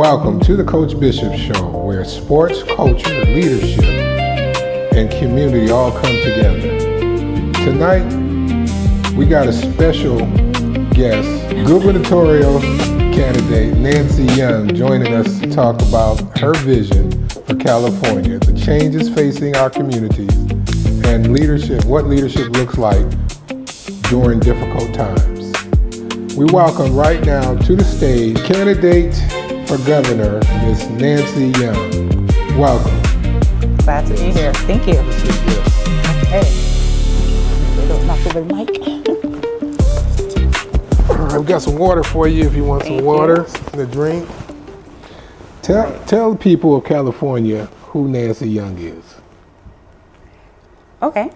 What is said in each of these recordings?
Welcome to the Coach Bishop Show, where sports, culture, leadership, and community all come together. Tonight, we got a special guest, gubernatorial candidate Nancy Young, joining us to talk about her vision for California, the changes facing our communities, and leadership, what leadership looks like during difficult times. We welcome right now to the stage candidate for governor, Ms. Nancy Young. Welcome. Glad to be here. Thank you. Okay. Knock over the mic. I've got some water for you if you want some water and a drink. Tell the people of California who Nancy Young is. Okay.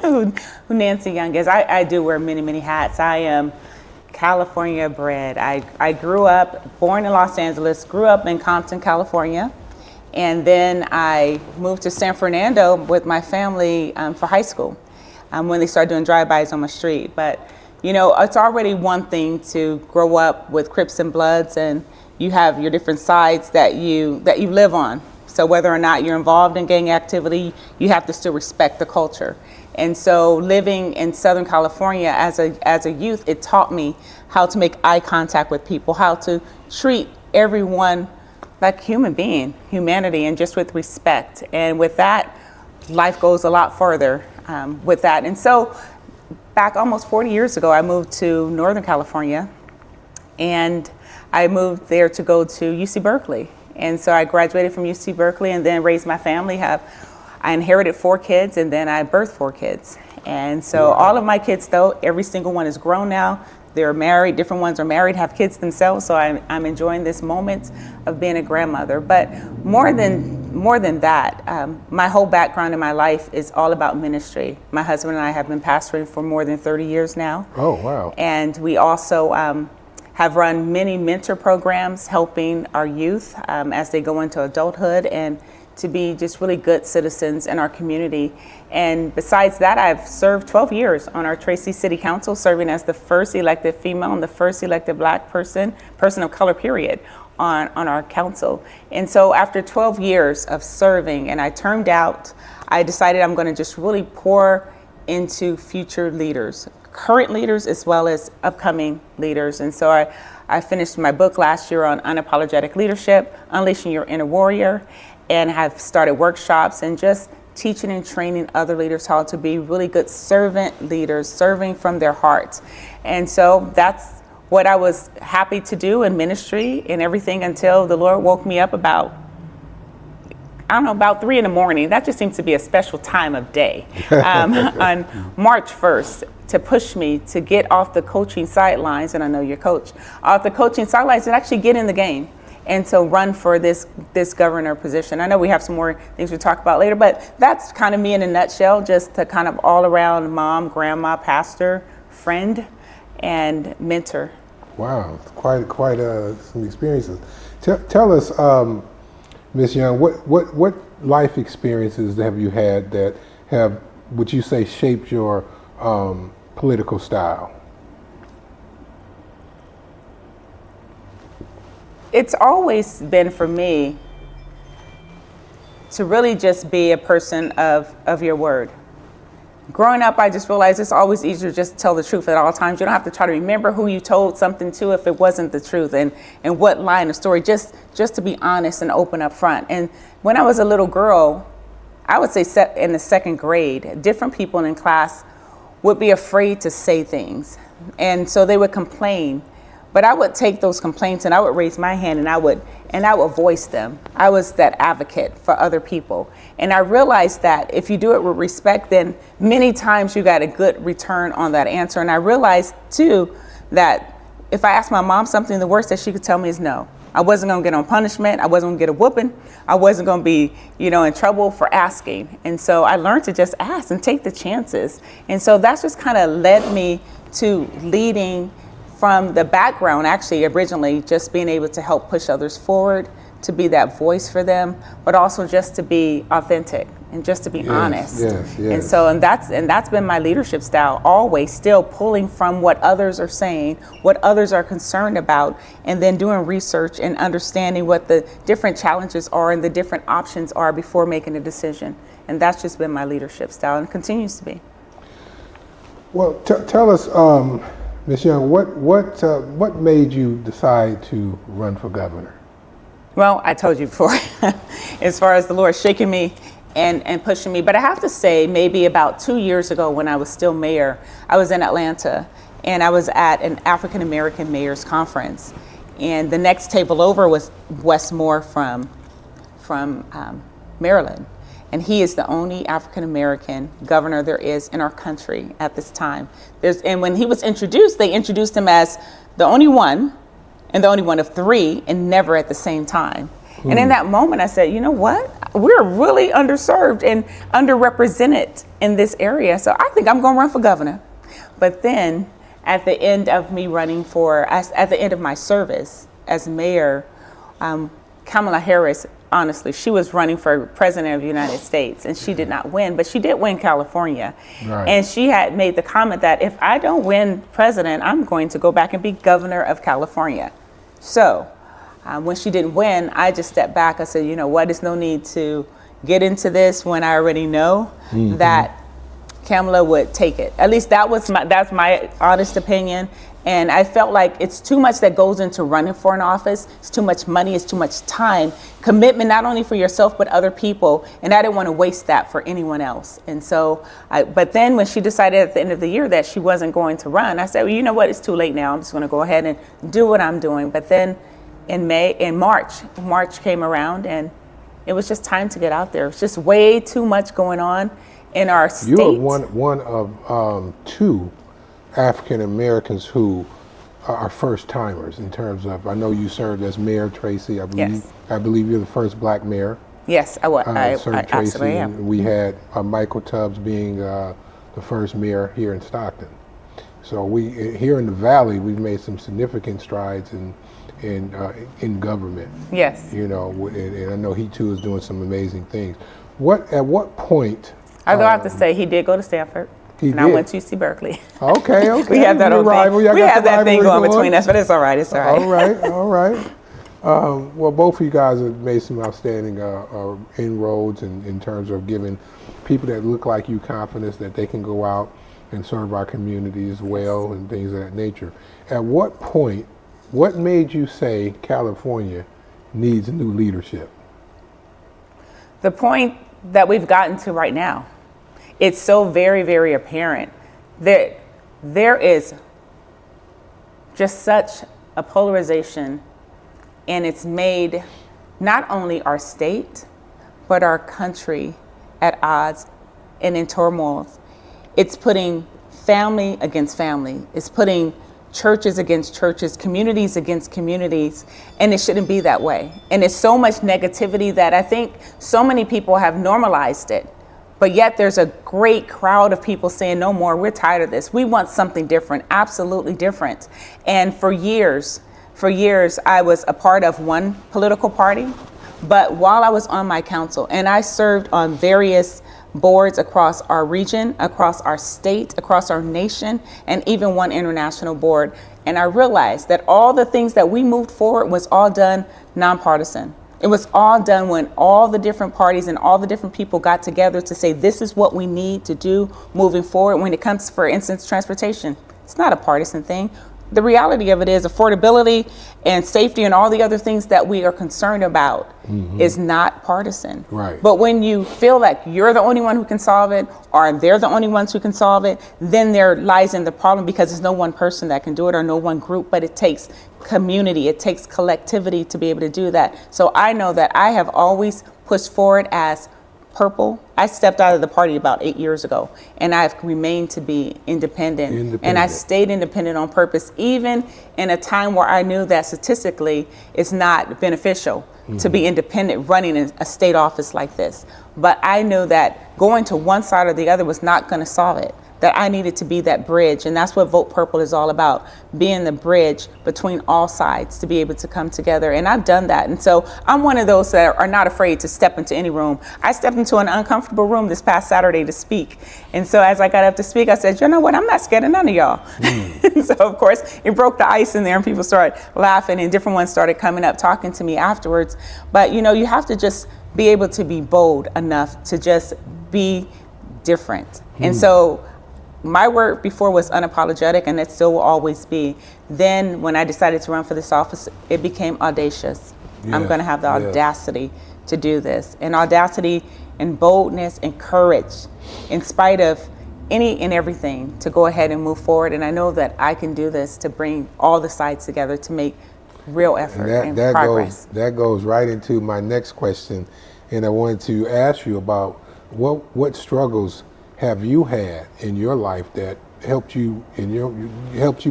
Who Nancy Young is. I do wear many hats. I am California bred. I grew up, born in Los Angeles, grew up in Compton, California, and then I moved to San Fernando with my family for high school when they started doing drive-bys on my street. But you know, it's already one thing to grow up with Crips and Bloods, and you have your different sides that you live on. So whether or not you're involved in gang activity, you have to still respect the culture. And so living in Southern California as a youth, it taught me how to make eye contact with people, how to treat everyone like human being, humanity, and just with respect. And with that, life goes a lot further with that. And so back almost 40 years ago, I moved to Northern California, and I moved there to go to UC Berkeley. And so I graduated from UC Berkeley and then raised my family. I inherited 4 kids, and then I birthed 4 kids. And so all of my kids, though, every single one is grown now. They're married, different ones are married, have kids themselves. So I'm enjoying this moment of being a grandmother. But more than that, my whole background in my life is all about ministry. My husband and I have been pastoring for more than 30 years now. Oh, wow. And we also have run many mentor programs helping our youth as they go into adulthood and to be just really good citizens in our community. And besides that, I've served 12 years on our Tracy City Council, serving as the first elected female and the first elected Black person of color, period, on our council. And so after 12 years of serving and I termed out, I decided I'm going to just really pour into future leaders, current leaders as well as upcoming leaders. And so I finished my book last year on Unapologetic Leadership, Unleashing Your Inner Warrior, and have started workshops and just teaching and training other leaders how to be really good servant leaders, serving from their hearts. And so that's what I was happy to do in ministry and everything until the Lord woke me up about 3 in the morning. That just seems to be a special time of day on March 1st to push me to get off the coaching sidelines, and I know you're coach, off the coaching sidelines and actually get in the game and to run for this governor position. I know we have some more things to talk about later, but that's kind of me in a nutshell, just to kind of all around mom, grandma, pastor, friend, and mentor. Wow, quite some experiences. Tell us, Ms. Young, what life experiences have you had that have, would you say, shaped your political style? It's always been for me to really just be a person of your word. Growing up, I just realized it's always easier to just tell the truth at all times. You don't have to try to remember who you told something to if it wasn't the truth, and what line of story, just to be honest and open up front. And when I was a little girl, I would say in the 2nd grade, different people in class would be afraid to say things. And so they would complain. But I would take those complaints and I would raise my hand and I would voice them. I was that advocate for other people. And I realized that if you do it with respect, then many times you got a good return on that answer. And I realized too that if I asked my mom something, the worst that she could tell me is no. I wasn't gonna get on punishment. I wasn't gonna get a whooping. I wasn't gonna be, in trouble for asking. And so I learned to just ask and take the chances. And so that's just kind of led me to leading from the background, actually, originally, just being able to help push others forward, to be that voice for them, but also just to be authentic and just to be honest. Yes. And that's been my leadership style, always still pulling from what others are saying, what others are concerned about, and then doing research and understanding what the different challenges are and the different options are before making a decision. And that's just been my leadership style and continues to be. Well, tell us, Ms. Young, what made you decide to run for governor? Well, I told you before, as far as the Lord shaking me and pushing me. But I have to say, maybe about 2 years ago when I was still mayor, I was in Atlanta and I was at an African American mayor's conference. And the next table over was Wes Moore from Maryland. And he is the only African American governor there is in our country at this time. And when he was introduced, they introduced him as the only one and the only one of three, and never at the same time. And in that moment, I said, you know what? We're really underserved and underrepresented in this area. So I think I'm going to run for governor. But then at the end of me running at the end of my service as mayor, Kamala Harris, honestly, she was running for president of the United States and she did not win, but she did win California. Right. And she had made the comment that if I don't win president, I'm going to go back and be governor of California. So when she didn't win, I just stepped back. I said, you know what, there's no need to get into this when I already know that Kamala would take it. At least that's my honest opinion. And I felt like it's too much that goes into running for an office. It's too much money, it's too much time, commitment, not only for yourself, but other people. And I didn't want to waste that for anyone else. And so, but then when she decided at the end of the year that she wasn't going to run, I said, well, you know what, it's too late now. I'm just going to go ahead and do what I'm doing. But then in March came around and it was just time to get out there. It's just way too much going on in our state. You are one of two African Americans who are first timers in terms of, I know you served as mayor, Tracy. I believe you're the first black mayor. Yes, I was. I served Tracy, absolutely am. And we had Michael Tubbs being the first mayor here in Stockton. So here in the Valley, we've made some significant strides in government. Yes. You know, and I know he too is doing some amazing things. At what point? I do have to say he did go to Stanford. I went to UC Berkeley. Okay. We have that old thing. We have that thing going between us, but it's all right. It's all right. All right. Well, both of you guys have made some outstanding inroads in terms of giving people that look like you confidence that they can go out and serve our community as well and things of that nature. At what point, what made you say California needs new leadership? The point that we've gotten to right now. It's so very, very apparent that there is just such a polarization, and it's made not only our state, but our country at odds and in turmoil. It's putting family against family. It's putting churches against churches, communities against communities, and it shouldn't be that way. And it's so much negativity that I think so many people have normalized it. But yet there's a great crowd of people saying, no more, we're tired of this. We want something different, absolutely different. And for years, I was a part of one political party. But while I was on my council, and I served on various boards across our region, across our state, across our nation, and even one international board. And I realized that all the things that we moved forward was all done nonpartisan. It was all done when all the different parties and all the different people got together to say, this is what we need to do moving forward. When it comes, for instance, transportation, it's not a partisan thing. The reality of it is affordability and safety and all the other things that we are concerned about is not partisan. Right. But when you feel like you're the only one who can solve it, or they're the only ones who can solve it, then there lies in the problem, because there's no one person that can do it or no one group, but it takes community, it takes collectivity to be able to do that. So I know that I have always pushed forward as purple. I stepped out of the party about 8 years ago, and I've remained to be independent. And I stayed independent on purpose, even in a time where I knew that statistically it's not beneficial to be independent running in a state office like this. But I knew that going to one side or the other was not going to solve it. that I needed to be that bridge. And that's what Vote Purple is all about, being the bridge between all sides to be able to come together. And I've done that. And so I'm one of those that are not afraid to step into any room. I stepped into an uncomfortable room this past Saturday to speak. And so as I got up to speak, I said, you know what, I'm not scared of none of y'all. So of course it broke the ice in there and people started laughing and different ones started coming up talking to me afterwards. But you know, you have to just be able to be bold enough to just be different. And so my word before was unapologetic, and it still will always be. Then when I decided to run for this office, it became audacious. Yes, I'm going to have the audacity to do this, and audacity and boldness and courage in spite of any and everything to go ahead and move forward. And I know that I can do this to bring all the sides together to make real effort and progress. That goes right into my next question. And I wanted to ask you about what struggles have you had in your life that helped you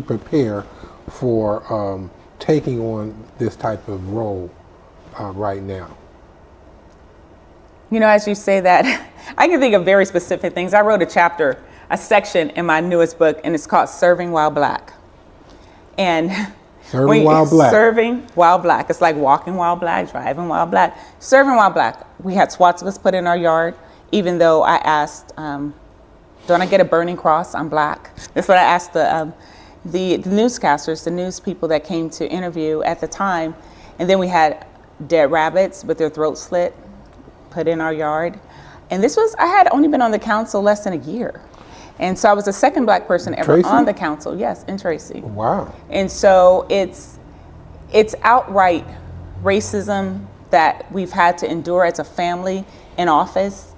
prepare for taking on this type of role right now? You know, as you say that, I can think of very specific things. I wrote a section in my newest book, and it's called Serving While Black. And Serving while black. Serving while black. It's like walking while black, driving while black, serving while black. We had swastikas put in our yard, even though I asked, don't I get a burning cross? I'm black. That's what I asked the newscasters, the news people that came to interview at the time. And then we had dead rabbits with their throats slit put in our yard. And I had only been on the council less than a year. And so I was the second black person ever Tracy? on the council. Yes, in Tracy. Wow. And so it's outright racism that we've had to endure as a family in office.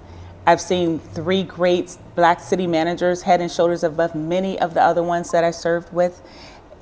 I've seen 3 great black city managers, head and shoulders above many of the other ones that I served with,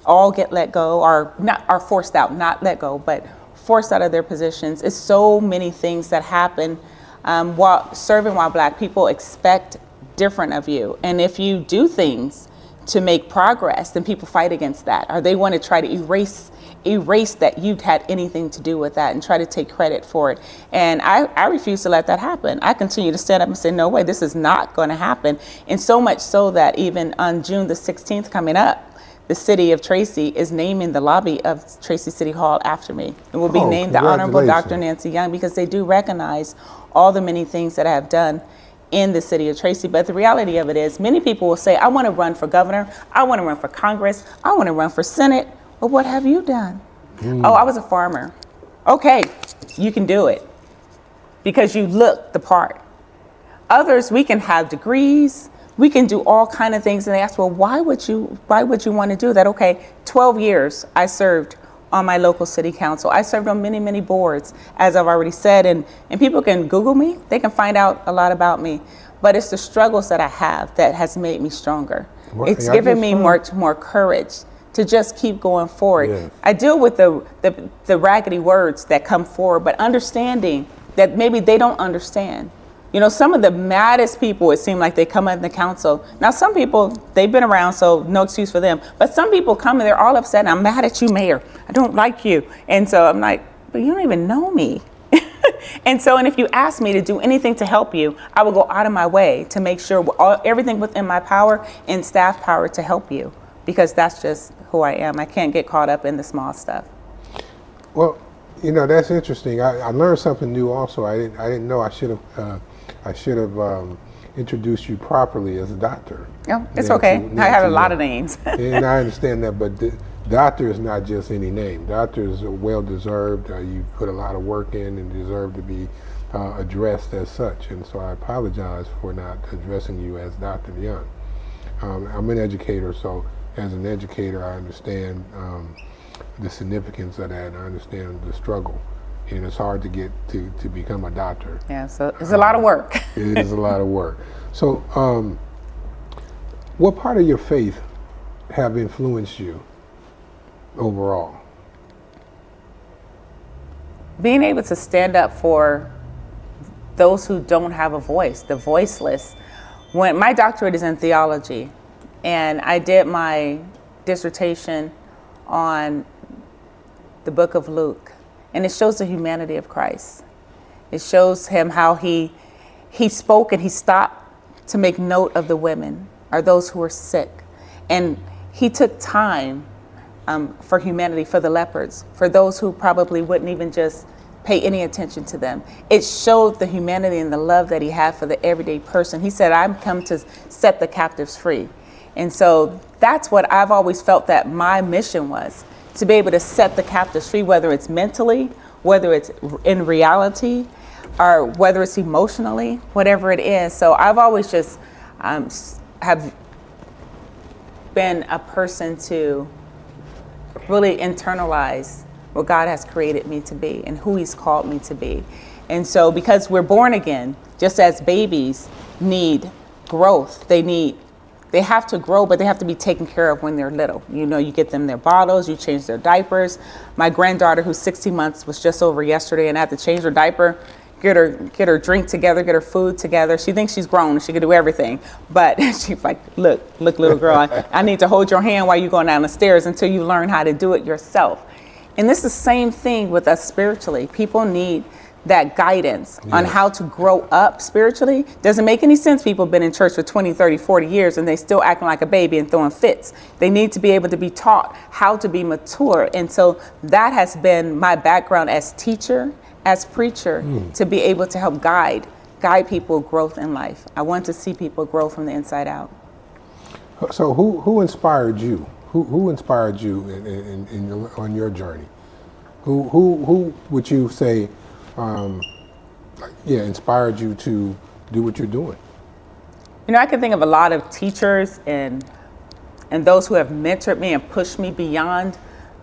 all get let go, are forced out, not let go, but forced out of their positions. It's so many things that happen while serving while black. People expect different of you. And if you do things to make progress, then people fight against that, or they want to try to erase that you'd had anything to do with that and try to take credit for it. And I refuse to let that happen. I continue to stand up and say, no way, this is not going to happen. And so much so that even on June the 16th coming up, the city of Tracy is naming the lobby of Tracy City Hall after me. It will be named the Honorable Dr. Nancy Young, because they do recognize all the many things that I have done in the city of Tracy. But the reality of it is, many people will say, I want to run for governor, I want to run for Congress, I want to run for Senate. But what have you done? Oh, I was a farmer. Okay, you can do it because you look the part. Others, we can have degrees, we can do all kind of things, and they ask, well, why would you want to do that? Okay, 12 years I served on my local city council. I served on many, many boards, as I've already said, and people can Google me, they can find out a lot about me. But it's the struggles that I have that has made me stronger. Well, it's given me more courage to just keep going forward. Yes. I deal with the raggedy words that come forward, but understanding that maybe they don't understand. You know, some of the maddest people, it seemed like they come in the council. Now, some people, they've been around, so no excuse for them. But some people come and they're all upset, and I'm mad at you, Mayor. I don't like you. And so I'm like, but you don't even know me. And if you ask me to do anything to help you, I will go out of my way to make sure everything within my power and staff power to help you, because that's just who I am. I can't get caught up in the small stuff. Well, you know, that's interesting. I learned something new also. I didn't know. I should have introduced you properly as a doctor. Oh, it's okay. I have a lot of names. And I understand that, but doctor is not just any name. Doctors are well deserved. You put a lot of work in and deserve to be addressed as such. And so I apologize for not addressing you as Dr. Young. I'm an educator, so as an educator, I understand the significance of that, and I understand the struggle. And it's hard to get to become a doctor. Yeah, so it's a lot of work. It is a lot of work. So what part of your faith have influenced you overall? Being able to stand up for those who don't have a voice, the voiceless. When my doctorate is in theology, and I did my dissertation on the book of Luke. And it shows the humanity of Christ. It shows him how he spoke and he stopped to make note of the women. are those who are sick. And he took time for humanity, for the lepers, for those who probably wouldn't even just pay any attention to them. It showed the humanity and the love that he had for the everyday person. He said, "I'm come to set the captives free." And so that's what I've always felt that my mission was, to be able to set the captives free, whether it's mentally, whether it's in reality, or whether it's emotionally, whatever it is. So I've always just have been a person to really internalize what God has created me to be and who he's called me to be. And so because we're born again, just as babies need growth, they have to grow, but they have to be taken care of when they're little. You know, you get them their bottles, you change their diapers. My granddaughter, who's 16 months, was just over yesterday, and I had to change her diaper, get her drink together, get her food together. She thinks she's grown and she can do everything. But she's like, look, little girl, I need to hold your hand while you're going down the stairs until you learn how to do it yourself. And this is the same thing with us spiritually. People need that guidance on how to grow up spiritually. Doesn't make any sense. People have been in church for 20, 30, 40 years and they still acting like a baby and throwing fits. They need to be able to be taught how to be mature. And so that has been my background as teacher, as preacher, to be able to help guide people growth in life. I want to see people grow from the inside out. So who inspired you? Who inspired you on your journey? Who would you say inspired you to do what you're doing? You know, I can think of a lot of teachers and those who have mentored me and pushed me beyond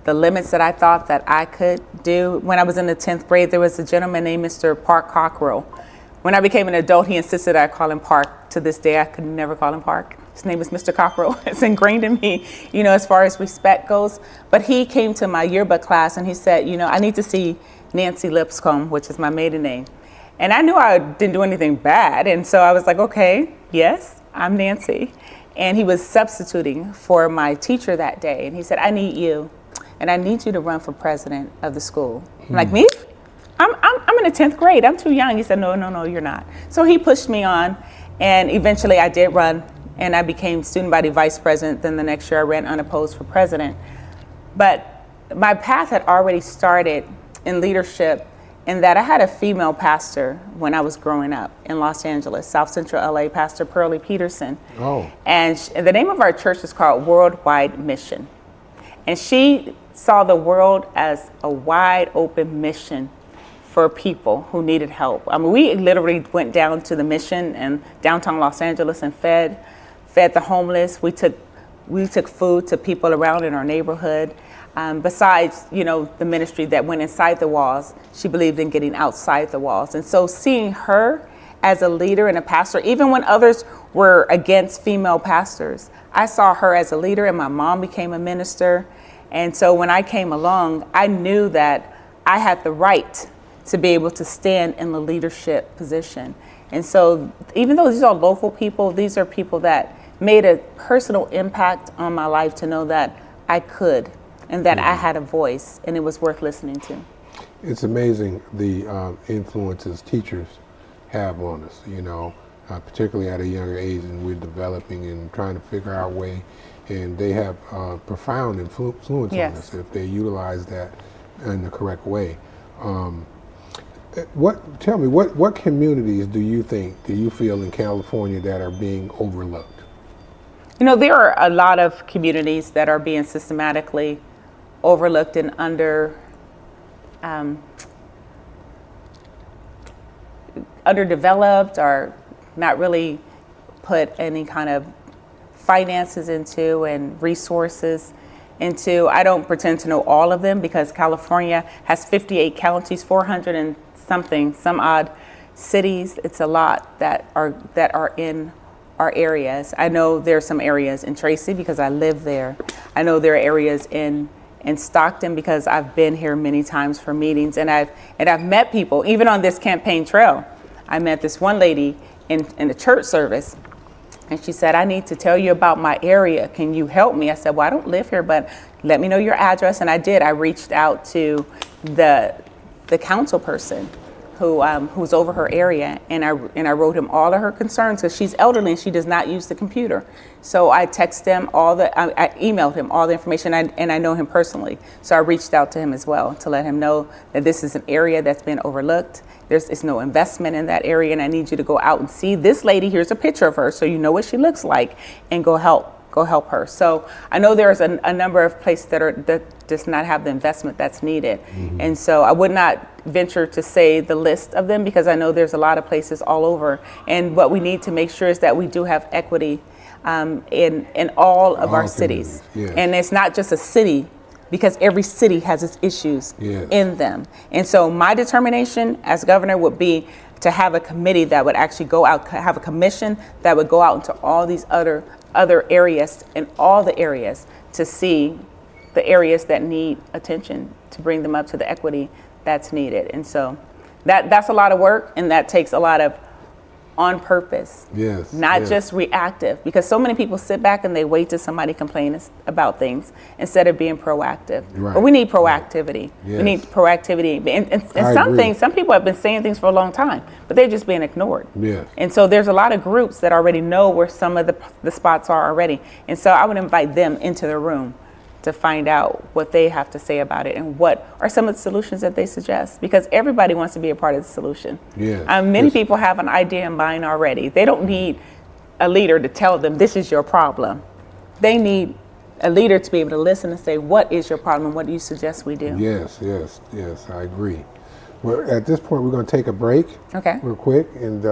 the limits that I thought that I could do. When I was in the 10th grade, there was a gentleman named Mr. Park Cockrell. When I became an adult, he insisted I call him Park. To this day, I could never call him Park. His name is Mr. Cockrell. It's ingrained in me, you know, as far as respect goes. But he came to my yearbook class and he said, you know, I need to see Nancy Lipscomb, which is my maiden name. And I knew I didn't do anything bad. And so I was like, okay, yes, I'm Nancy. And he was substituting for my teacher that day. And he said, I need you. And I need you to run for president of the school. I'm like, me? I'm in the 10th grade. I'm too young. He said, no, you're not. So he pushed me on. And eventually I did run. And I became student body vice president. Then the next year I ran unopposed for president. But my path had already started in leadership in that I had a female pastor when I was growing up in Los Angeles, South Central LA, Pastor Pearlie Peterson. Oh. And the name of our church is called Worldwide Mission. And she saw the world as a wide open mission for people who needed help. I mean, we literally went down to the mission in downtown Los Angeles and fed the homeless. We took food to people around in our neighborhood. Besides, you know, the ministry that went inside the walls, she believed in getting outside the walls. And so seeing her as a leader and a pastor, even when others were against female pastors, I saw her as a leader, and my mom became a minister. And so when I came along, I knew that I had the right to be able to stand in the leadership position. And so even though these are local people, these are people that made a personal impact on my life to know that I could and that I had a voice and it was worth listening to. It's amazing the influences teachers have on us, you know, particularly at a younger age, and we're developing and trying to figure our way. And they have profound influence on us if they utilize that in the correct way. Tell me, what communities do you feel in California that are being overlooked? You know, there are a lot of communities that are being systematically overlooked and underdeveloped, or not really put any kind of finances into and resources into. I don't pretend to know all of them because California has 58 counties, 400 and some odd cities. It's a lot that are in our areas. I know there are some areas in Tracy because I live there. I know there are areas in Stockton because I've been here many times for meetings, and I've met people even on this campaign trail. I met this one lady in the church service, and she said, I need to tell you about my area. Can you help me? I said, well, I don't live here, but let me know your address. And I did. I reached out to the council person who's over her area, and I wrote him all of her concerns because she's elderly and she does not use the computer. So I texted him I emailed him all the information, and I know him personally. So I reached out to him as well to let him know that this is an area that's been overlooked. There's no investment in that area, and I need you to go out and see this lady. Here's a picture of her so you know what she looks like, and go help her. So I know there's a number of places that does not have the investment that's needed. Mm-hmm. And so I would not venture to say the list of them because I know there's a lot of places all over. And what we need to make sure is that we do have equity in all of our cities. Yes. And it's not just a city, because every city has its issues in them. And so my determination as governor would be to have a committee that would actually go out, have a commission that would go out into all these other areas, in all the areas, to see the areas that need attention, to bring them up to the equity that's needed. And so that's a lot of work, and that takes a lot of on purpose, not just reactive, because so many people sit back and they wait till somebody complains about things instead of being proactive. Right. But we need proactivity. We need proactivity. And some people have been saying things for a long time, but they're just being ignored. And so there's a lot of groups that already know where some of the spots are already. And so I would invite them into the room to find out what they have to say about it and what are some of the solutions that they suggest, because everybody wants to be a part of the solution. Many people have an idea in mind already. They don't need a leader to tell them this is your problem. They need a leader to be able to listen and say, what is your problem? What do you suggest we do? Yes, I agree. Well, at this point, we're going to take a break real quick and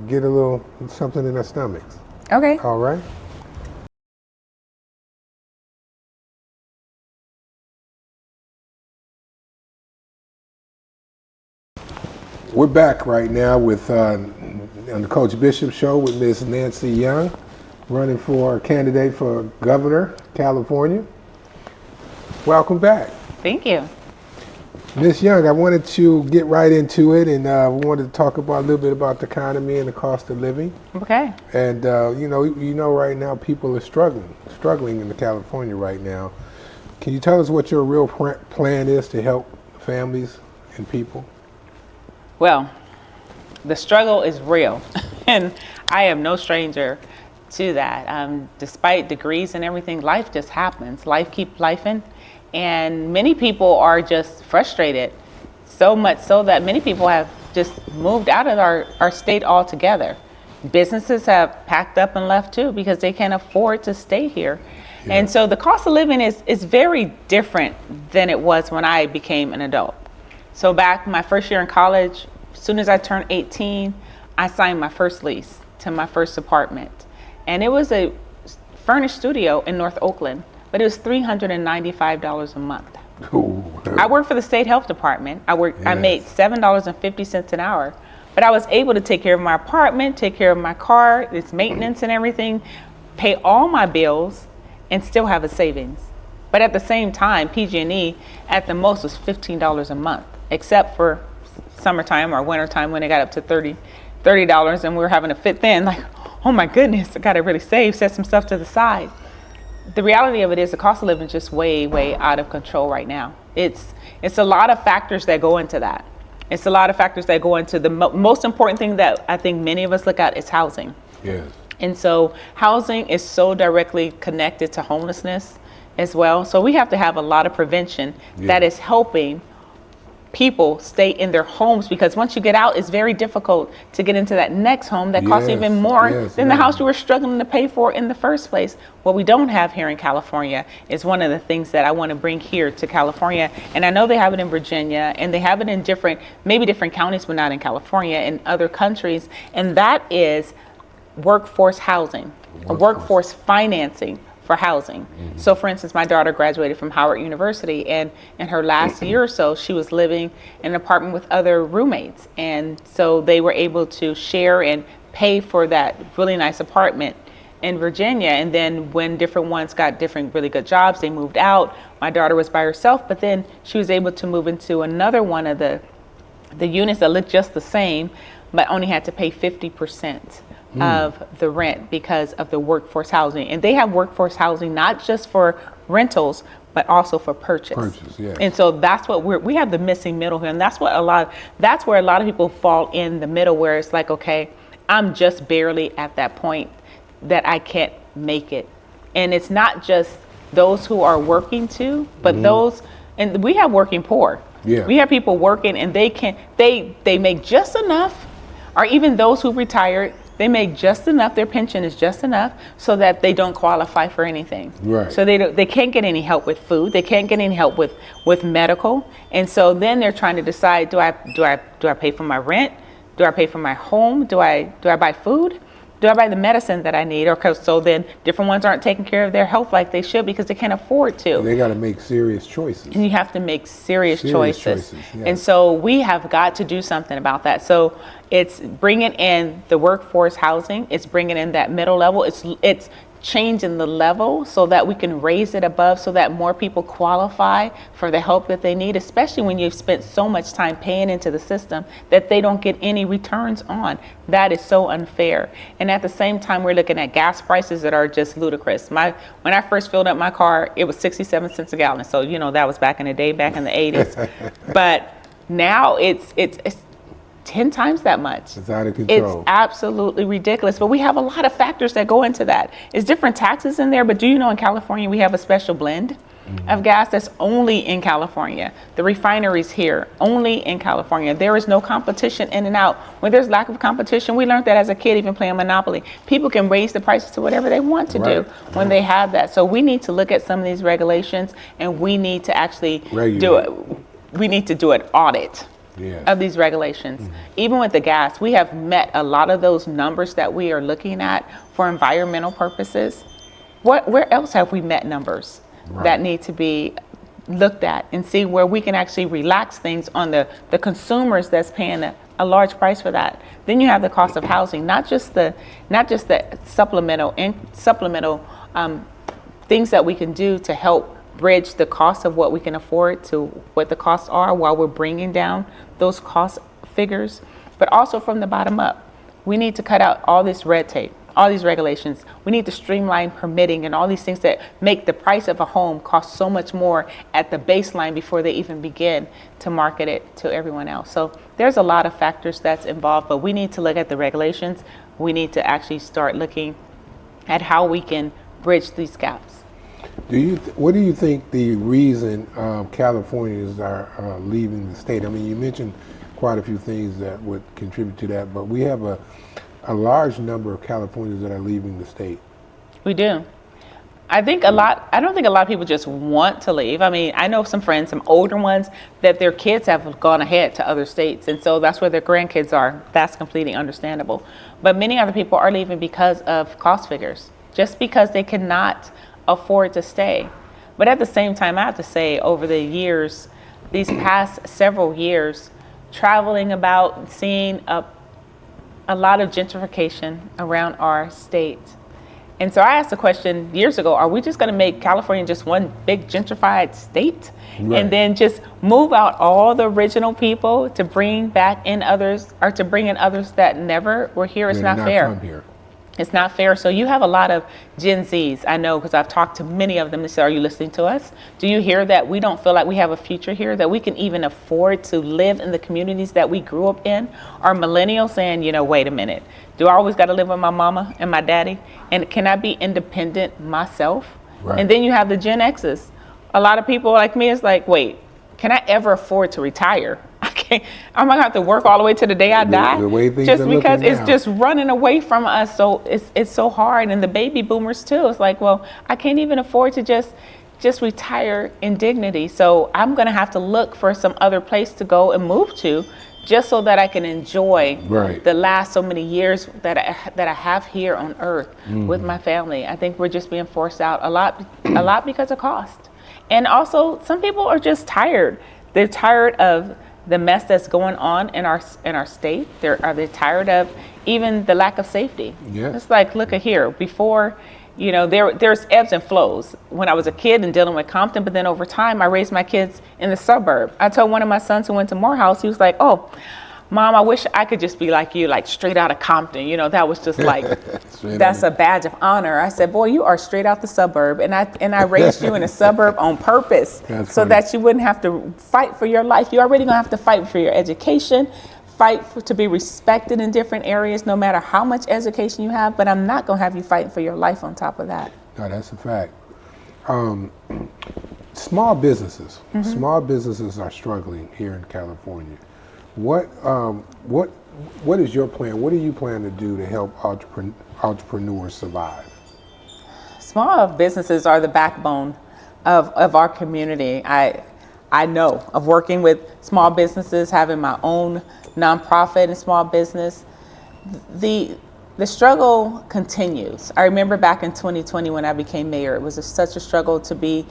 get a little something in our stomachs. Okay. All right. We're back right now with on the Coach Bishop Show with Ms. Nancy Young, running for candidate for governor, California. Welcome back. Thank you. Ms. Young, I wanted to get right into it, and we wanted to talk about a little bit about the economy and the cost of living. Okay. And you know, right now people are struggling in California right now. Can you tell us what your real plan is to help families and people? Well, the struggle is real, and I am no stranger to that. Despite degrees and everything, life just happens. Life keeps lifing, and many people are just frustrated, so much so that many people have just moved out of our state altogether. Businesses have packed up and left too because they can't afford to stay here. And so the cost of living is very different than it was when I became an adult. So back my first year in college, as soon as I turned 18, I signed my first lease to my first apartment. And it was a furnished studio in North Oakland, but it was $395 a month. Ooh. I worked for the state health department. I made $7.50 an hour, but I was able to take care of my apartment, take care of my car, its maintenance and everything, pay all my bills, and still have a savings. But at the same time, PG&E at the most was $15 a month, except for summertime or wintertime when it got up to $30 and we were having to fit then, like, oh my goodness, I gotta really save, set some stuff to the side. The reality of it is the cost of living is just way out of control right now. It's a lot of factors that go into that. It's a lot of factors that go into the most important thing that I think many of us look at is housing. Yes. And so housing is so directly connected to homelessness as well. So we have to have a lot of prevention that is helping people stay in their homes, because once you get out, it's very difficult to get into that next home that costs even more than the house you were struggling to pay for in the first place. What we don't have here in California is one of the things that I want to bring here to California. And I know they have it in Virginia, and they have it in maybe different counties, but not in California, in other countries. And that is workforce housing, workforce financing for housing. So for instance, my daughter graduated from Howard University, and in her last year or so, she was living in an apartment with other roommates. And so they were able to share and pay for that really nice apartment in Virginia. And then when different ones got different really good jobs, they moved out. My daughter was by herself, but then she was able to move into another one of the units that looked just the same, but only had to pay 50% of the rent because of the workforce housing. And they have workforce housing not just for rentals, but also for purchase. Yes. And so that's what we have the missing middle here. And that's where a lot of people fall in the middle, where it's like, okay, I'm just barely at that point that I can't make it. And it's not just those who are working too, but those, and we have working poor. Yeah. We have people working and they make just enough, or even those who retired, they make just enough, their pension is just enough so that they don't qualify for anything. Right. So they can't get any help with food, they can't get any help with medical. And so then they're trying to decide, do I pay for my rent? Do I pay for my home? Do I buy food? Do I buy the medicine that I need? Or so then different ones aren't taking care of their health like they should because they can't afford to. They got to make serious choices. And you have to make serious choices. Yeah. And so we have got to do something about that. So it's bringing in the workforce housing. It's bringing in that middle level. It's changing the level so that we can raise it above, so that more people qualify for the help that they need, especially when you've spent so much time paying into the system that they don't get any returns on. That is so unfair. And at the same time, we're looking at gas prices that are just ludicrous. When I first filled up my car, it was 67 cents a gallon. So, that was back in the day, back in the 80s. But now it's 10 times that much. It's out of control. It's absolutely ridiculous. But we have a lot of factors that go into that. It's different taxes in there, but do you know in California we have a special blend of gas that's only in California. The refineries here, only in California. There is no competition in and out. When there's lack of competition, we learned that as a kid, even playing Monopoly. People can raise the prices to whatever they want to do when they have that. So we need to look at some of these regulations, and we need to actually do it. We need to do an audit. Yes. Of these regulations. Even with the gas, we have met a lot of those numbers that we are looking at for environmental purposes. Where else have we met numbers that need to be looked at and see where we can actually relax things on the consumers that's paying a large price for that? Then you have the cost of housing, not just the supplemental things that we can do to help bridge the cost of what we can afford to what the costs are while we're bringing down those cost figures, but also from the bottom up. We need to cut out all this red tape, all these regulations. We need to streamline permitting and all these things that make the price of a home cost so much more at the baseline before they even begin to market it to everyone else. So there's a lot of factors that's involved, but we need to look at the regulations. We need to actually start looking at how we can bridge these gaps. What do you think the reason Californians are leaving the state? I mean, you mentioned quite a few things that would contribute to that, but we have a large number of Californians that are leaving the state. We do. I don't think a lot of people just want to leave. I mean, I know some friends, some older ones, that their kids have gone ahead to other states, and so that's where their grandkids are. That's completely understandable. But many other people are leaving because of cost figures, just because they cannot afford to stay. But at the same time, I have to say, over the years, these past several years, traveling about, seeing a lot of gentrification around our state. And so I asked the question years ago, are we just going to make California just one big gentrified state? Right. And then just move out all the original people to bring back in others, or to bring in others that never were here? It's not fair. From here. It's not fair. So you have a lot of Gen Zs, I know, because I've talked to many of them. They say, are you listening to us? Do you hear that we don't feel like we have a future here, that we can even afford to live in the communities that we grew up in? Are millennials saying, wait a minute, do I always got to live with my mama and my daddy? And can I be independent myself? Right. And then you have the Gen Xs. A lot of people like me is like, wait, can I ever afford to retire? I'm gonna have to work all the way to the day I die, the way things just are because it's now. Just running away from us. So it's so hard. And the baby boomers too. It's like, well, I can't even afford to just retire in dignity. So I'm gonna have to look for some other place to go and move to, just so that I can enjoy the last so many years that I have here on earth with my family. I think we're just being forced out a lot because of cost. And also, some people are just tired. They're tired of the mess that's going on in our state. Are they tired of even the lack of safety? Yeah. It's like, look at here. Before, there's ebbs and flows. When I was a kid and dealing with Compton, but then over time, I raised my kids in the suburb. I told one of my sons who went to Morehouse, he was like, oh, Mom, I wish I could just be like you, like straight out of Compton. You know, that was just like, that's a badge of honor. I said, boy, you are straight out the suburb. And I raised you in a suburb on purpose so that you wouldn't have to fight for your life. You're already going to have to fight for your education, to be respected in different areas, no matter how much education you have. But I'm not going to have you fighting for your life on top of that. No, that's a fact. Small businesses. Small businesses are struggling here in California. What is your plan? What do you plan to do to help entrepreneurs survive? Small businesses are the backbone of our community. I know of working with small businesses, having my own nonprofit and small business. The struggle continues. I remember back in 2020 when I became mayor, it was such a struggle to be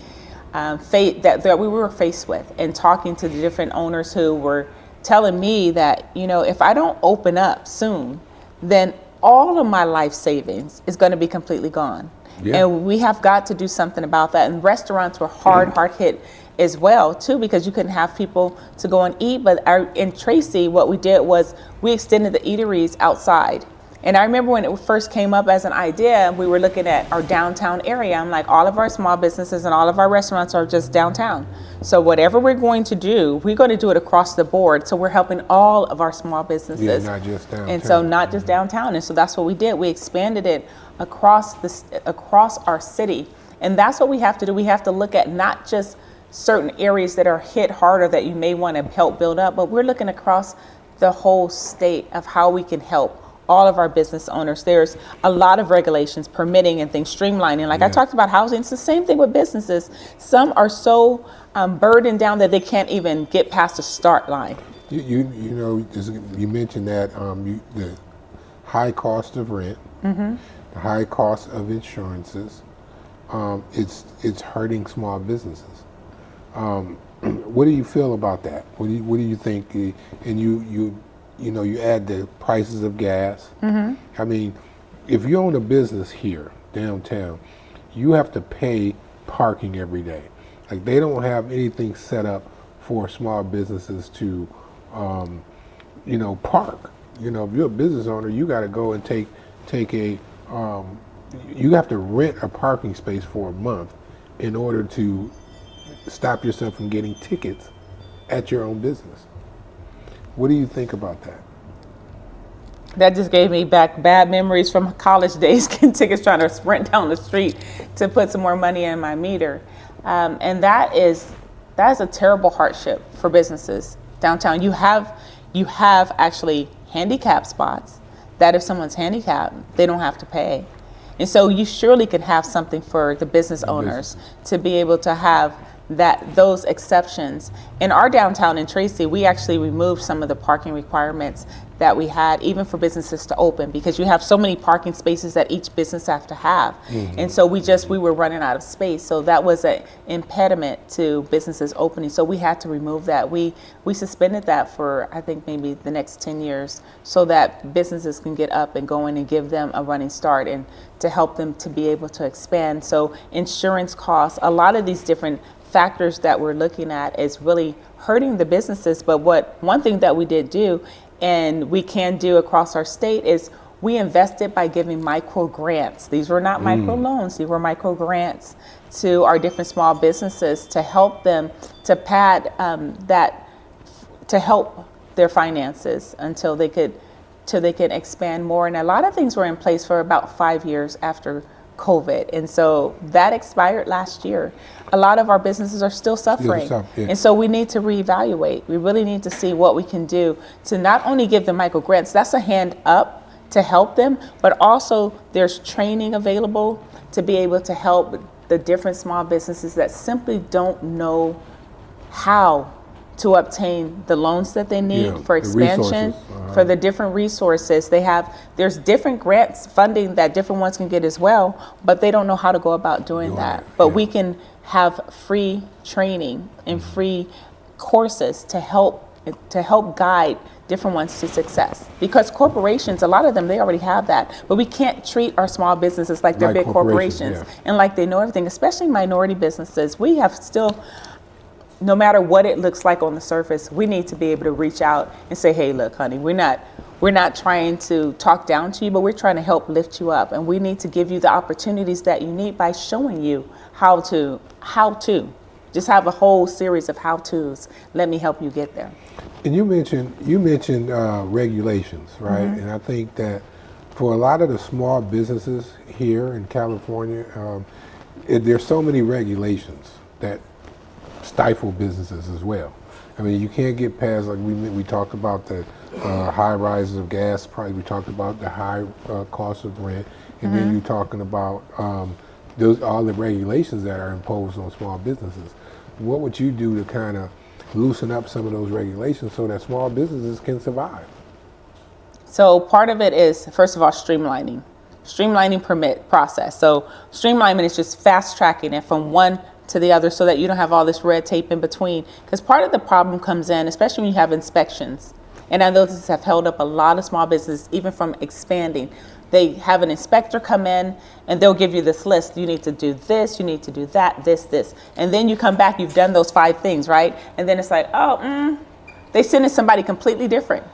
that we were faced with, and talking to the different owners who were telling me that, you know, if I don't open up soon, then all of my life savings is going to be completely gone. Yeah. And we have got to do something about that. And restaurants were hard hit as well, too, because you couldn't have people to go and eat. But in Tracy, what we did was we extended the eateries outside. And I remember when it first came up as an idea, we were looking at our downtown area. I'm like, all of our small businesses and all of our restaurants are just downtown. So whatever we're going to do, we're going to do it across the board. So we're helping all of our small businesses. Yeah, not just downtown. And so not just downtown. And so that's what we did. We expanded it across our city. And that's what we have to do. We have to look at not just certain areas that are hit harder that you may want to help build up, but we're looking across the whole state of how we can help all of our business owners. There's a lot of regulations, permitting and things, streamlining. Like I talked about housing, it's the same thing with businesses. Some are so burdened down that they can't even get past the start line. You know, you mentioned that the high cost of rent, the high cost of insurances, it's hurting small businesses. What do you feel about that? What do you think? And you add the prices of gas. I mean, if you own a business here downtown, you have to pay parking every day. Like, they don't have anything set up for small businesses to, park. You know, if you're a business owner, you got to go and take a, you have to rent a parking space for a month in order to stop yourself from getting tickets at your own business. What do you think about that? That just gave me back bad memories from college days, getting tickets, trying to sprint down the street to put some more money in my meter. And that is a terrible hardship for businesses downtown. You have actually handicap spots that if someone's handicapped, they don't have to pay. And so you surely could have something for the business owners to be able to have those exceptions. In our downtown in Tracy, we actually removed some of the parking requirements that we had, even for businesses to open, because you have so many parking spaces that each business have to have. And so we were running out of space. So that was an impediment to businesses opening. So we had to remove that. We suspended that for, I think, maybe the next 10 years so that businesses can get up and going and give them a running start and to help them to be able to expand. So insurance costs, a lot of these different factors that we're looking at is really hurting the businesses. But one thing that we did do, and we can do across our state, is we invested by giving micro grants. These were not micro loans, these were micro grants to our different small businesses to help them to pad to help their finances until they could expand more. And a lot of things were in place for about 5 years after COVID. And so that expired last year. A lot of our businesses are still suffering. And so we need to reevaluate. We really need to see what we can do to not only give them micro grants, that's a hand up to help them, but also there's training available to be able to help the different small businesses that simply don't know how to obtain the loans that they need for expansion, for the different resources. There's different grants funding that different ones can get as well, but they don't know how to go about doing that. But we can have free training and free courses to help guide different ones to success. Because corporations, a lot of them, they already have that, but we can't treat our small businesses like they're big corporations and like they know everything, especially minority businesses. We have still no matter what it looks like on the surface, we need to be able to reach out and say, hey, look, honey, we're not trying to talk down to you, but we're trying to help lift you up. And we need to give you the opportunities that you need by showing you how to. Just have a whole series of how-tos. Let me help you get there. And you mentioned regulations, right? Mm-hmm. And I think that for a lot of the small businesses here in California, there's so many regulations that stifle businesses as well. I mean, you can't get past, like we talked about the high rises of gas price, we talked about the high cost of rent, and then you're talking about all the regulations that are imposed on small businesses. What would you do to kind of loosen up some of those regulations so that small businesses can survive? So part of it is, first of all, streamlining permit process. So streamlining is just fast tracking it from one to the other so that you don't have all this red tape in between. Because part of the problem comes in, especially when you have inspections. And I know this have held up a lot of small businesses, even from expanding. They have an inspector come in and they'll give you this list. You need to do this, you need to do that, this. And then you come back, you've done those 5 things, right? And then it's like, they send in somebody completely different.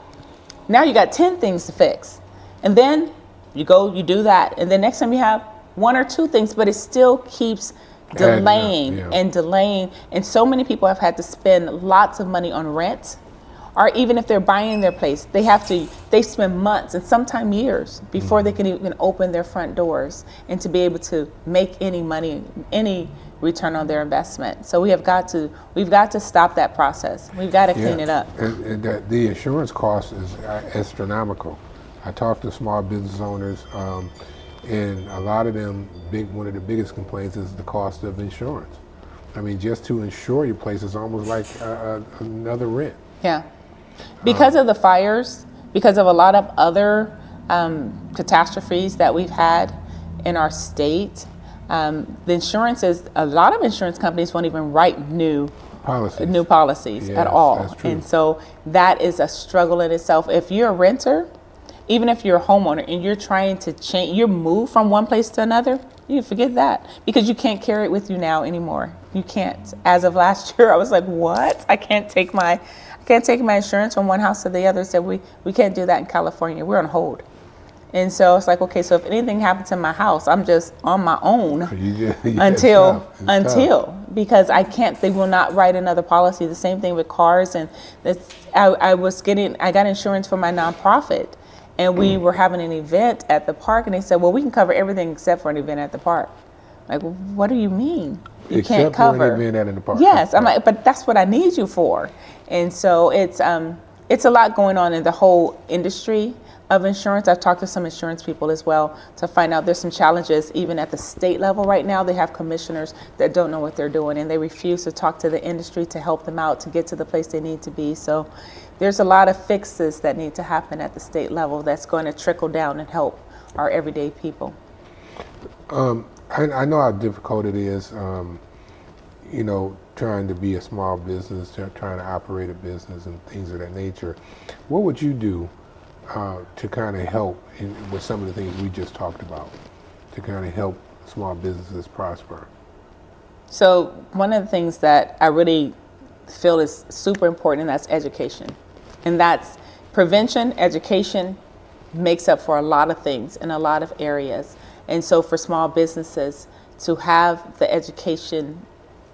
Now you got 10 things to fix. And then you go, you do that. And then next time you have 1 or 2 things, but it still keeps delaying and delaying. And so many people have had to spend lots of money on rent. Or even if they're buying their place, they spend months and sometimes years before they can even open their front doors and to be able to make any money, any return on their investment. So we've got to stop that process. We've got to clean it up. And the insurance cost is astronomical. I talked to small business owners, and a lot of them, one of the biggest complaints is the cost of insurance. I mean, just to insure your place is almost like another rent. Yeah. Because of the fires, because of a lot of other catastrophes that we've had in our state, the insurances, a lot of insurance companies won't even write new policies at all. That's true. And so that is a struggle in itself. If you're a renter, even if you're a homeowner and you're trying to change, you move from one place to another, you forget that because you can't carry it with you now anymore. You can't. As of last year, I was like, what? I can't take my insurance from one house to the other. So we can't do that in California. We're on hold. And so it's like, okay, so if anything happens in my house, I'm just on my own until because they will not write another policy. The same thing with cars. And I got insurance for my nonprofit. And we were having an event at the park, and they said, well, we can cover everything except for an event at the park. Like, well, what do you mean? You can't cover an event at the park. Yes, I'm like, but that's what I need you for. And so it's a lot going on in the whole industry of insurance. I've talked to some insurance people as well to find out there's some challenges even at the state level right now. They have commissioners that don't know what they're doing, and they refuse to talk to the industry to help them out to get to the place they need to be. So there's a lot of fixes that need to happen at the state level that's going to trickle down and help our everyday people. I know how difficult it is, trying to be a small business, trying to operate a business and things of that nature. What would you do to kind of help with some of the things we just talked about, to kind of help small businesses prosper? So one of the things that I really feel is super important, and that's education. And that's prevention. Education makes up for a lot of things in a lot of areas. And so for small businesses to have the education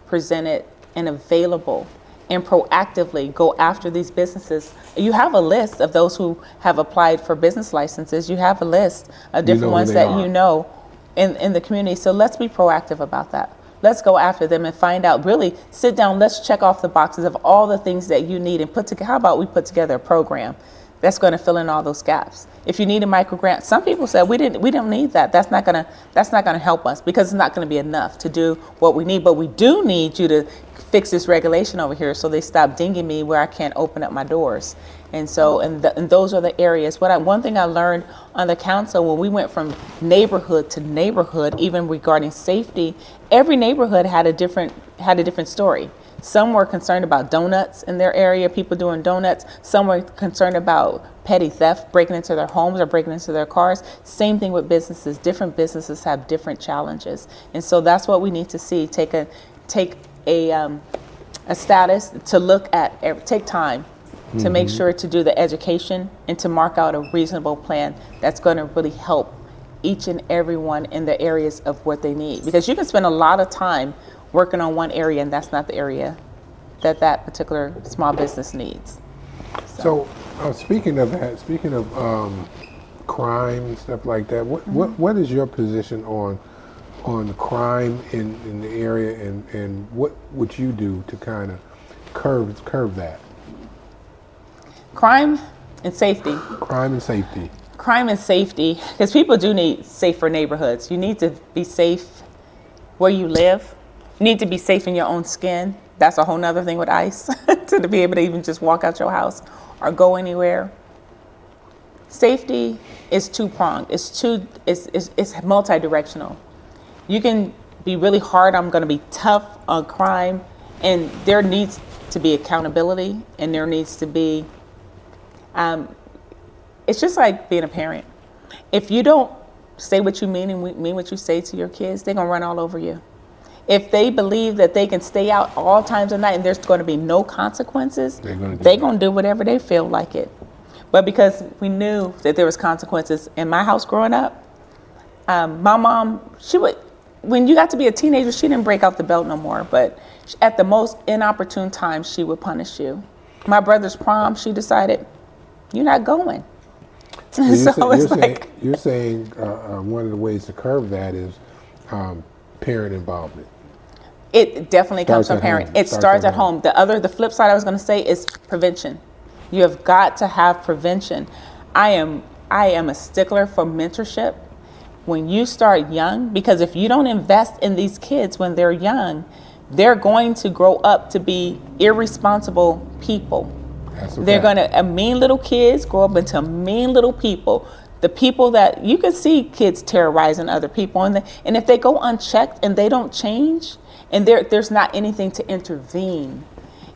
presented and available and proactively go after these businesses. You have a list of those who have applied for business licenses. You have a list of different ones that you know in the community. So let's be proactive about that. Let's go after them and find out, really sit down, let's check off the boxes of all the things that you need and how about we put together a program that's going to fill in all those gaps. If you need a micro grant, some people said we don't need that. That's not going to help us because it's not going to be enough to do what we need. But we do need you to fix this regulation over here so they stop dinging me where I can't open up my doors. And so, and those are the areas. One thing I learned on the council when we went from neighborhood to neighborhood, even regarding safety, every neighborhood had a different story. Some were concerned about donuts in their area, people doing donuts. Some were concerned about petty theft, breaking into their homes or breaking into their cars. Same thing with businesses. Different businesses have different challenges. And so that's what we need to see. Take a a status to look at, take time to make sure to do the education and to mark out a reasonable plan that's going to really help each and everyone in the areas of what they need. Because you can spend a lot of time working on one area and that's not the area that that particular small business needs. So speaking of that, speaking of crime and stuff like that, what is your position on crime in the area, and what would you do to kind of curb that? Crime and safety. Crime and safety. Crime and safety, because people do need safer neighborhoods. You need to be safe where you live. You need to be safe in your own skin. That's a whole nother thing with ICE, to be able to even just walk out your house or go anywhere. Safety is two-pronged. It's multi-directional. You can be really hard, I'm going to be tough on crime, and there needs to be accountability, and there needs to be, it's just like being a parent. If you don't say what you mean and mean what you say to your kids, they're going to run all over you. If they believe that they can stay out all times of night and there's going to be no consequences, they're going to do whatever they feel like it. But because we knew that there was consequences in my house growing up, my mom, when you got to be a teenager, she didn't break out the belt no more. But at the most inopportune time, she would punish you. My brother's prom, she decided, you're not going. So you're saying one of the ways to curb that is parent involvement. It definitely comes from parent. It starts at home. The flip side I was going to say is prevention. You have got to have prevention. I am a stickler for mentorship when you start young, because if you don't invest in these kids when they're young, they're going to grow up to be irresponsible people. They're going to, mean little kids grow up into mean little people. The people that you can see kids terrorizing other people, and if they go unchecked and they don't change, and there's not anything to intervene,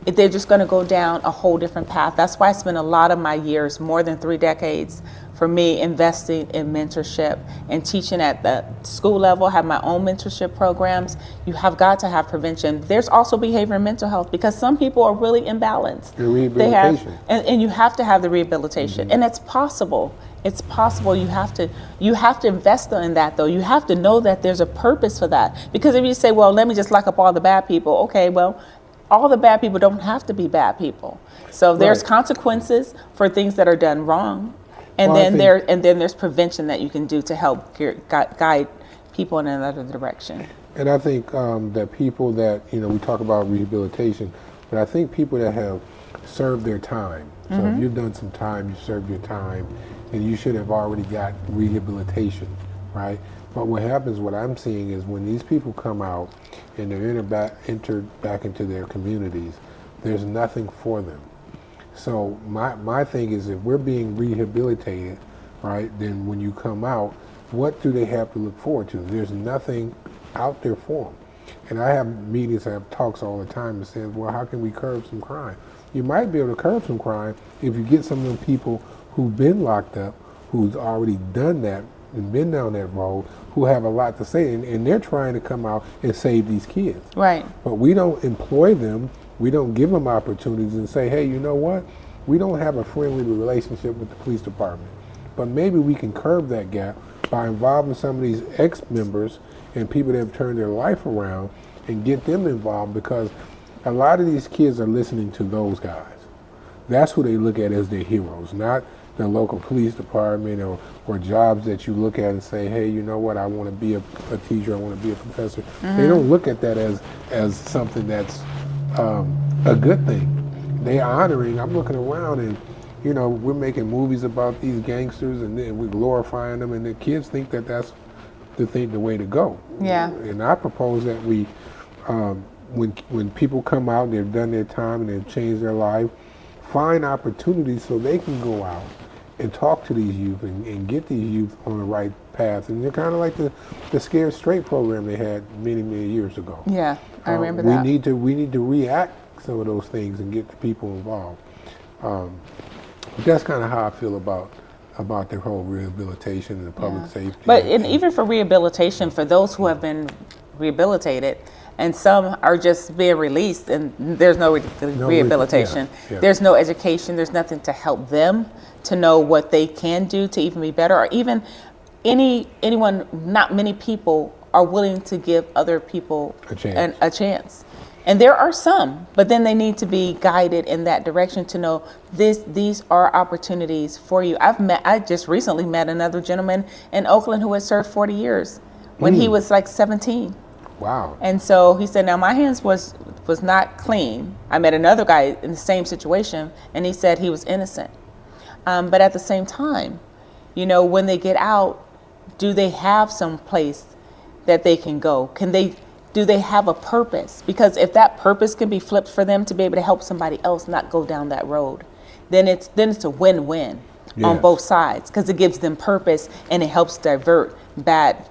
they're just going to go down a whole different path. That's why I spent a lot of my years, more than 3 decades, for me, investing in mentorship and teaching at the school level, have my own mentorship programs. You have got to have prevention. There's also behavior and mental health, because some people are really imbalanced. The rehabilitation. They have, and you have to have the rehabilitation, and it's possible. It's possible. You have to invest in that, though. You have to know that there's a purpose for that. Because if you say, well, let me just lock up all the bad people, okay, well, all the bad people don't have to be bad people. So there's consequences for things that are done wrong. And then there's prevention that you can do to help guide people in another direction. And I think that people that, we talk about rehabilitation, but I think people that have served their time. So if you've done some time, you served your time, and you should have already got rehabilitation, right? But what happens, what I'm seeing is when these people come out and they're entered back into their communities, there's nothing for them. So my thing is, if we're being rehabilitated, right, then when you come out, what do they have to look forward to? There's nothing out there for them. And I have meetings, I have talks all the time that says, well, how can we curb some crime? You might be able to curb some crime if you get some of them people who've been locked up, who's already done that and been down that road, who have a lot to say, and they're trying to come out and save these kids. Right. But we don't employ them. We don't give them opportunities and say, hey, you know what? We don't have a friendly relationship with the police department. But maybe we can curb that gap by involving some of these ex-members and people that have turned their life around and get them involved, because a lot of these kids are listening to those guys. That's who they look at as their heroes, not the local police department or jobs that you look at and say, hey, you know what, I want to be a teacher, I want to be a professor. They don't look at that as something that's a good thing. They honoring, I'm looking around and, we're making movies about these gangsters and we're glorifying them, and the kids think that that's the way to go. Yeah. And I propose that we, when people come out, they've done their time and they've changed their life, find opportunities so they can go out and talk to these youth and get these youth on the right path. And they're kind of like the Scared Straight program they had many, many years ago. Yeah, I remember that. We need to react some of those things and get the people involved. But that's kind of how I feel about their whole rehabilitation and the public safety. But even for rehabilitation, for those who have been rehabilitated, And some are just being released and there's no rehabilitation. Yeah. There's no education. There's nothing to help them to know what they can do to even be better, or even anyone, not many people are willing to give other people a chance. And there are some, but then they need to be guided in that direction to know these are opportunities for you. I just recently met another gentleman in Oakland who had served 40 years when he was like 17. Wow. And so he said, now my hands was not clean. I met another guy in the same situation and he said he was innocent. But at the same time, when they get out, do they have some place that they can go? Do they have a purpose? Because if that purpose can be flipped for them to be able to help somebody else not go down that road, then it's a win-win on both sides, because it gives them purpose and it helps divert bad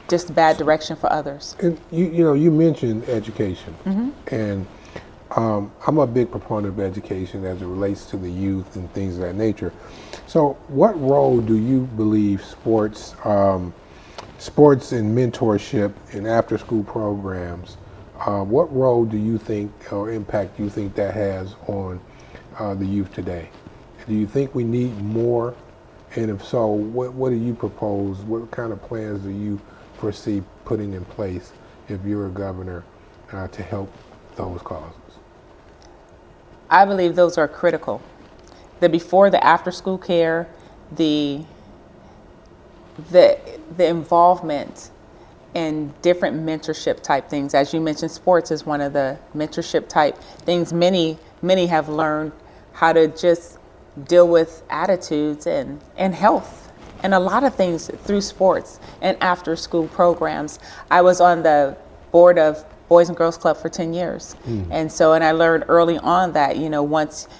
direction for others. And you mentioned education, and I'm a big proponent of education as it relates to the youth and things of that nature. So what role do you believe sports and mentorship and after school programs, what role do you think or impact do you think that has on the youth today? Do you think we need more? And if so, what do you propose? What kind of plans do you foresee putting in place if you're a governor to help those causes? I believe those are critical. The before, the after school care, the involvement in different mentorship type things. As you mentioned, sports is one of the mentorship type things. Many have learned how to just deal with attitudes and health and a lot of things through sports and after school programs. I was on the board of Boys and Girls Club for 10 years. And I learned early on that,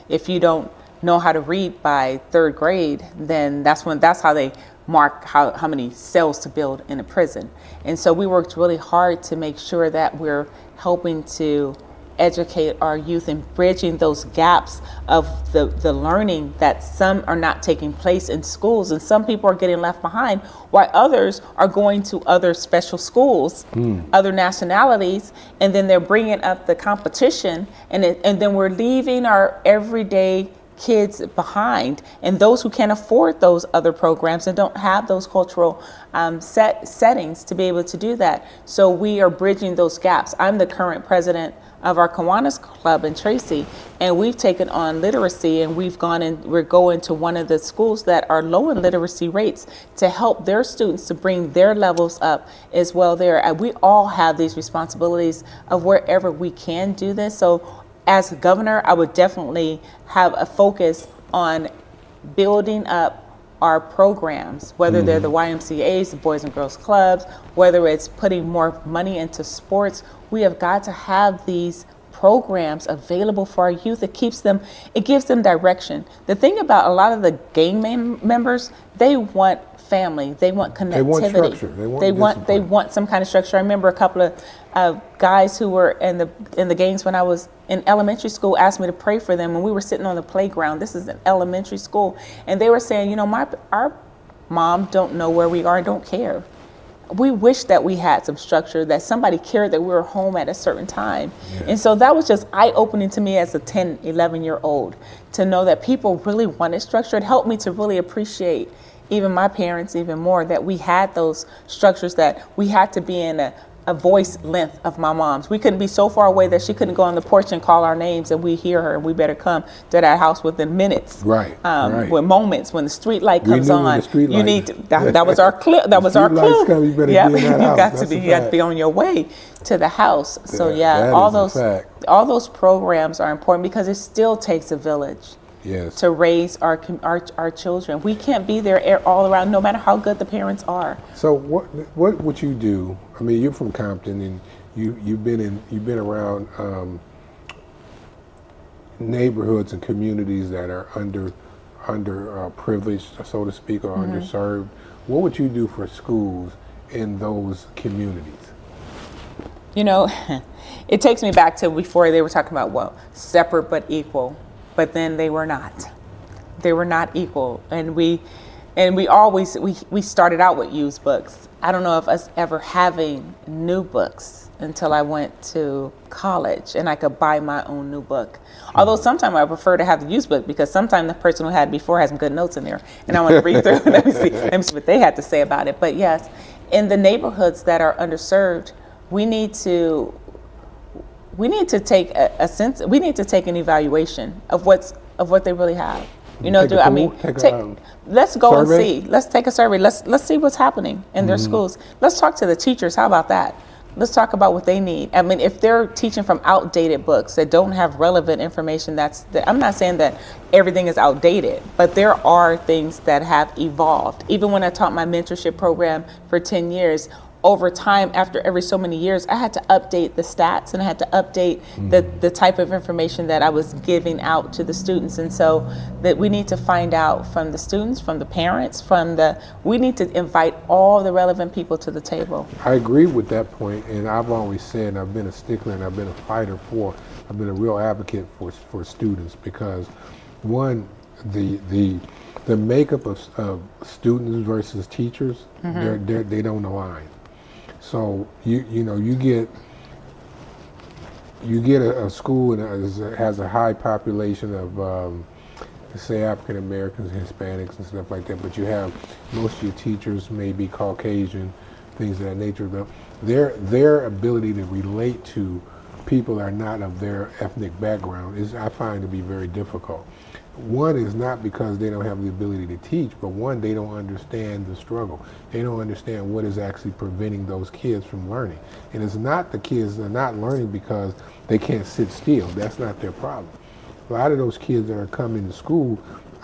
if you don't know how to read by third grade, then that's how they mark how many cells to build in a prison. And so we worked really hard to make sure that we're helping to educate our youth and bridging those gaps of the learning that some are not taking place in schools, and some people are getting left behind while others are going to other special schools, other nationalities, and then they're bringing up the competition, and then we're leaving our everyday kids behind, and those who can't afford those other programs and don't have those cultural settings to be able to do that. So we are bridging those gaps. I'm the current president of our Kiwanis Club in Tracy, and we've taken on literacy, and we're going to one of the schools that are low in literacy rates to help their students to bring their levels up as well there. And we all have these responsibilities of wherever we can do this. So as a governor, I would definitely have a focus on building up our programs, whether they're the YMCAs, the Boys and Girls Clubs, whether it's putting more money into sports. We have got to have these programs available for our youth. It gives them direction. The thing about a lot of the gang members, they want family, they want connectivity, they want structure, they want some kind of structure. I remember a couple of guys who were in the gangs when I was in elementary school asked me to pray for them when we were sitting on the playground. This is an elementary school, and they were saying, our mom don't know where we are and don't care. We wish that we had some structure, that somebody cared that we were home at a certain time. Yeah. And so that was just eye-opening to me as a 10, 11-year-old to know that people really wanted structure. It helped me to really appreciate even my parents even more, that we had those structures, that we had to be in a voice length of my mom's. We couldn't be so far away that she couldn't go on the porch and call our names and we hear her and we better come to that house within minutes. Right. With moments when the street light comes on, you need to, that was our clue. That was our clue. Come, you got to be on your way to the house. So all those programs are important because it still takes a village. Yes. To raise our children. We can't be there all around, no matter how good the parents are. So what would you do? I mean, you're from Compton, and you've been around neighborhoods and communities that are under privileged, so to speak, or underserved. What would you do for schools in those communities? It takes me back to before they were talking about separate but equal. But then they were not. They were not equal. And And we started out with used books. I don't know of us ever having new books until I went to college and I could buy my own new book. Although sometimes I prefer to have the used book because sometimes the person who had it before has some good notes in there and I want to read through and let me see what they had to say about it. But yes, in the neighborhoods that are underserved, we need to take we need to take an evaluation of what they really have. Let's go and see. Let's take a survey. Let's see what's happening in their schools. Let's talk to the teachers. How about that? Let's talk about what they need. I mean, if they're teaching from outdated books that don't have relevant information, I'm not saying that everything is outdated, but there are things that have evolved. Even when I taught my mentorship program for 10 years, over time, after every so many years, I had to update the stats and I had to update the type of information that I was giving out to the students. And so that we need to find out from the students, from the parents, we need to invite all the relevant people to the table. I agree with that point, and I've always said, I've been a stickler and I've been a fighter I've been a real advocate for students because one, the makeup of students versus teachers, they don't align. So you get a school that has a high population of say African Americans, Hispanics, and stuff like that. But you have most of your teachers may be Caucasian, things of that nature. Their ability to relate to people that are not of their ethnic background I find to be very difficult. One is not because they don't have the ability to teach, but one, they don't understand the struggle. They don't understand what is actually preventing those kids from learning. And it's not the kids that are not learning because they can't sit still. That's not their problem. A lot of those kids that are coming to school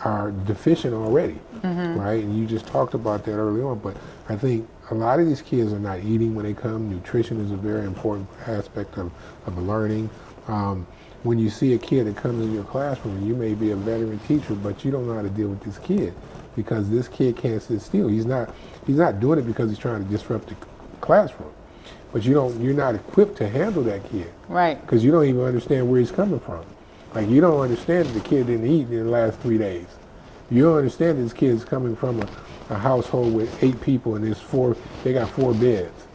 are deficient already, right? And you just talked about that early on, but I think a lot of these kids are not eating when they come. Nutrition is a very important aspect of learning. When you see a kid that comes in your classroom, you may be a veteran teacher, but you don't know how to deal with this kid because this kid can't sit still. He's not doing it because he's trying to disrupt the classroom, but you're not equipped to handle that kid, right? Because you don't even understand where he's coming from. Like you don't understand that the kid didn't eat in the last 3 days. You don't understand that this kid's coming from a household with 8 people and they got 4 beds.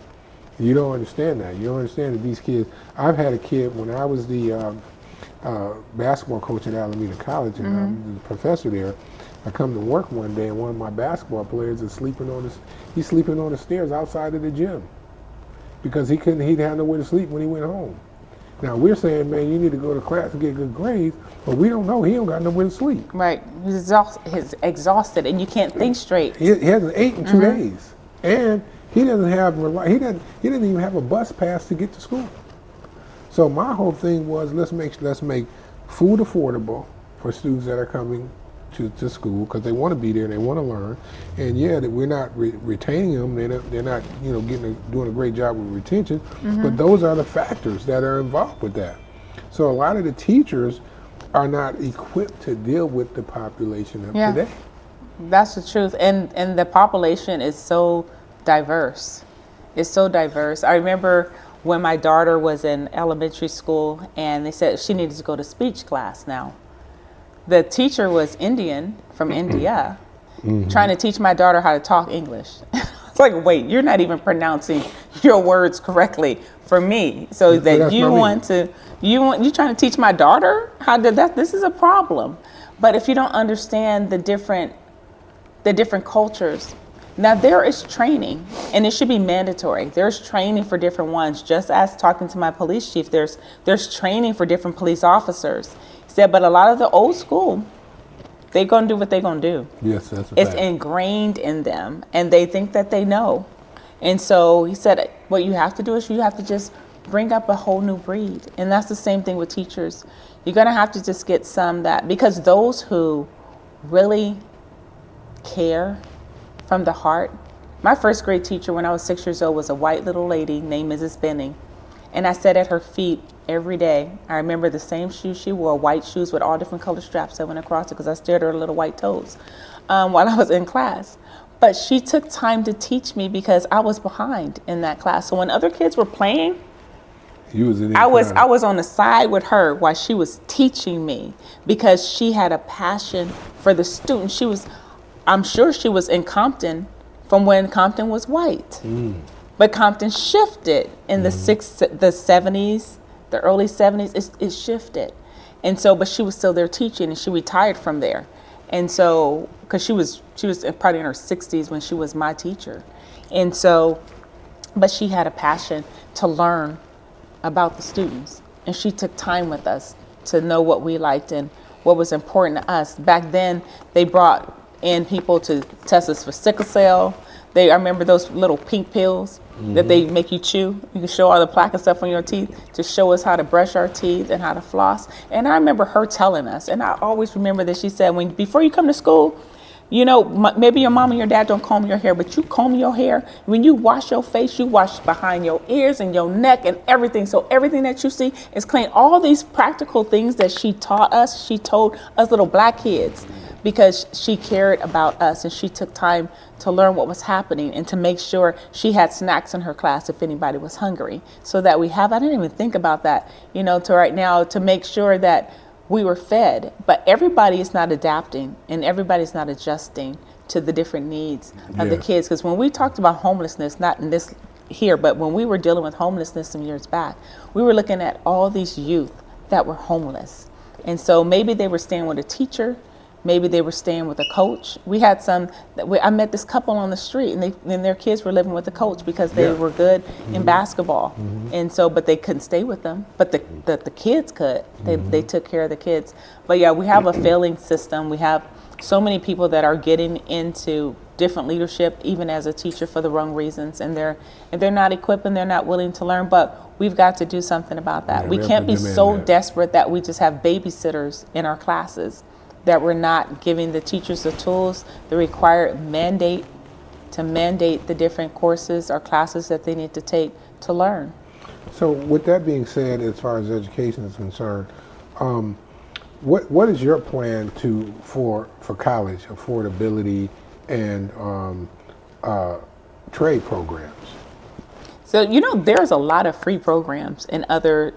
You don't understand that. You don't understand that these kids. I've had a kid when I was the basketball coach at Alameda College, and I'm the professor there. I come to work one day, and one of my basketball players is sleeping on the stairs outside of the gym because he had nowhere to sleep when he went home. Now we're saying, man, you need to go to class and get good grades, but we don't know. He don't got nowhere to sleep. Right, he's exhausted, and you can't think straight. He hasn't ate in 2 days, and he doesn't even have a bus pass to get to school. So my whole thing was let's make food affordable for students that are coming to school because they want to be there and they want to learn. And that we're not retaining them. They're not doing a great job with retention. But those are the factors that are involved with that. So a lot of the teachers are not equipped to deal with the population of today. That's the truth. And the population is so diverse. It's so diverse. I remember when my daughter was in elementary school and they said she needed to go to speech class now. The teacher was Indian from India trying to teach my daughter how to talk English. It's like, wait, you're not even pronouncing your words correctly for me. So that you're trying to teach my daughter how to this is a problem. But if you don't understand the different cultures, now there is training, and it should be mandatory. There's training for different ones. Just as talking to my police chief, there's training for different police officers. He said, but a lot of the old school, they're gonna do what they're gonna do. Yes, that's a It's fact. ingrained in them, and they think that they know. And so he said, what you have to do is you have to just bring up a whole new breed, and that's the same thing with teachers. You're gonna have to just get some because those who really care from the heart. My first grade teacher when I was 6 years old was a white little lady named Mrs. Benning. And I sat at her feet every day. I remember the same shoes she wore, white shoes with all different color straps that went across it because I stared at her little white toes while I was in class. But she took time to teach me because I was behind in that class. So when other kids were playing, I was on the side with her while she was teaching me because she had a passion for the students. She was I'm sure she was in Compton from when Compton was white. But Compton shifted in the 70s, the early 70s, it shifted. And so, but she was still there teaching, and she retired from there. And so, because she was probably in her 60s when she was my teacher. And so, but she had a passion to learn about the students. And she took time with us to know what we liked and what was important to us. Back then, they brought in people to test us for sickle cell. I remember those little pink pills that they make you chew. You can show all the plaque and stuff on your teeth to show us how to brush our teeth and how to floss. And I remember her telling us, and I always remember that she said, before you come to school, you know, maybe your mom and your dad don't comb your hair, but you comb your hair. When you wash your face, you wash behind your ears and your neck and everything. So everything that you see is clean. All these practical things that she taught us, she told us little black kids, because she cared about us and she took time to learn what was happening and to make sure she had snacks in her class if anybody was hungry. So that I didn't even think about that, you know, to right now, to make sure that we were fed. But everybody is not adapting and everybody's not adjusting to the different needs of the kids. Because when we talked about homelessness, not in this here, but when we were dealing with homelessness some years back, we were looking at all these youth that were homeless. And so maybe they were staying with a teacher, maybe they were staying with a coach. We had I met this couple on the street, and their kids were living with the coach because they were good in basketball. And so, but they couldn't stay with them, but the kids could. They took care of the kids. But yeah, we have a failing system. We have so many people that are getting into different leadership, even as a teacher, for the wrong reasons, and they're not equipped and they're not willing to learn. But we've got to do something about that. We can't be so desperate that we just have babysitters in our classes, that we're not giving the teachers the tools, the required mandate the different courses or classes that they need to take to learn. So with that being said, as far as education is concerned, what is your plan for college affordability and trade programs? So, you know, there's a lot of free programs in other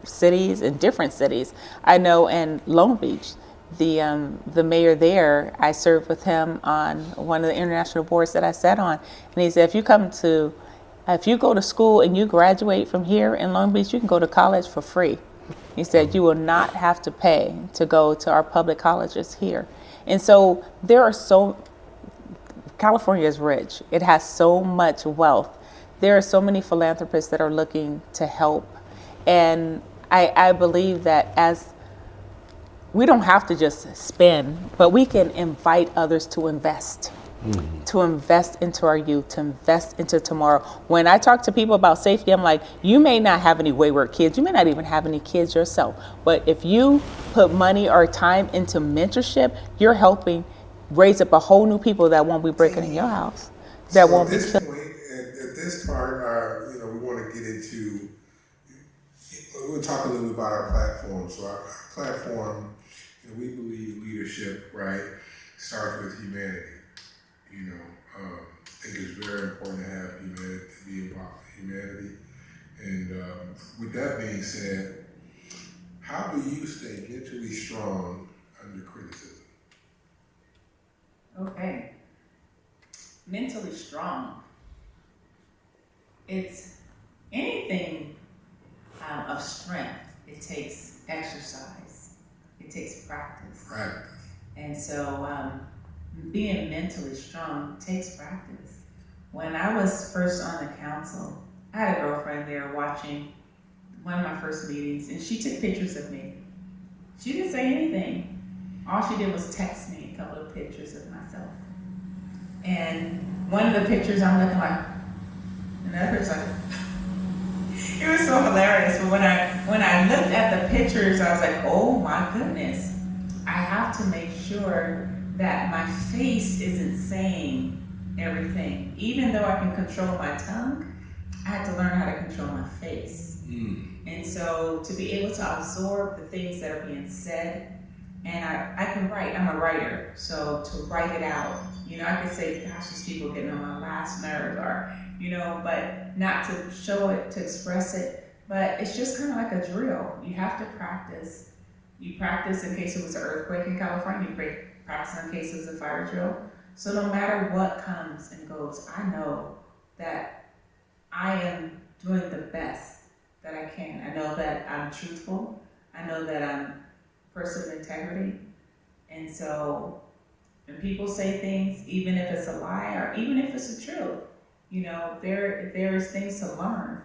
cities, in different cities. I know in Long Beach, the mayor there, I served with him on one of the international boards that I sat on, and he said, if you go to school and you graduate from here in Long Beach, you can go to college for free. He said, you will not have to pay to go to our public colleges here. And so California is rich. It has so much wealth. There are so many philanthropists that are looking to help. And I believe that we don't have to just spend, but we can invite others to invest. To invest into our youth, to invest into tomorrow. When I talk to people about safety, I'm like, you may not have any wayward kids, you may not even have any kids yourself, but if you put money or time into mentorship, you're helping raise up a whole new people that won't be breaking in your house, that So won't at be this killed. point, at this part, we want to get into, we'll talk a little bit about our platform. So our platform, we believe leadership, right, starts with humanity. I think it's very important to have humanity, to be about humanity. And with that being said, how do you stay mentally strong under criticism? Okay. Mentally strong. It's anything of strength. It takes exercise. It takes practice. And so being mentally strong takes practice. When I was first on the council, I had a girlfriend there watching one of my first meetings, and she took pictures of me. She didn't say anything. All she did was text me a couple of pictures of myself. And one of the pictures I'm looking like, another picture like, it was so hilarious. But when I looked at the pictures, I was like, oh my goodness, I have to make sure that my face isn't saying everything. Even though I can control my tongue, I had to learn how to control my face. And so to be able to absorb the things that are being said, and I can write, I'm a writer, so to write it out, I could say, gosh, these people getting on my last nerve, or, but not to show it, to express it, but it's just kind of like a drill. You have to practice. You practice in case it was an earthquake in California, you practice on cases of fire drill. So no matter what comes and goes, I know that I am doing the best that I can. I know that I'm truthful. I know that I'm a person of integrity. And so when people say things, even if it's a lie or even if it's a truth, you know, there's things to learn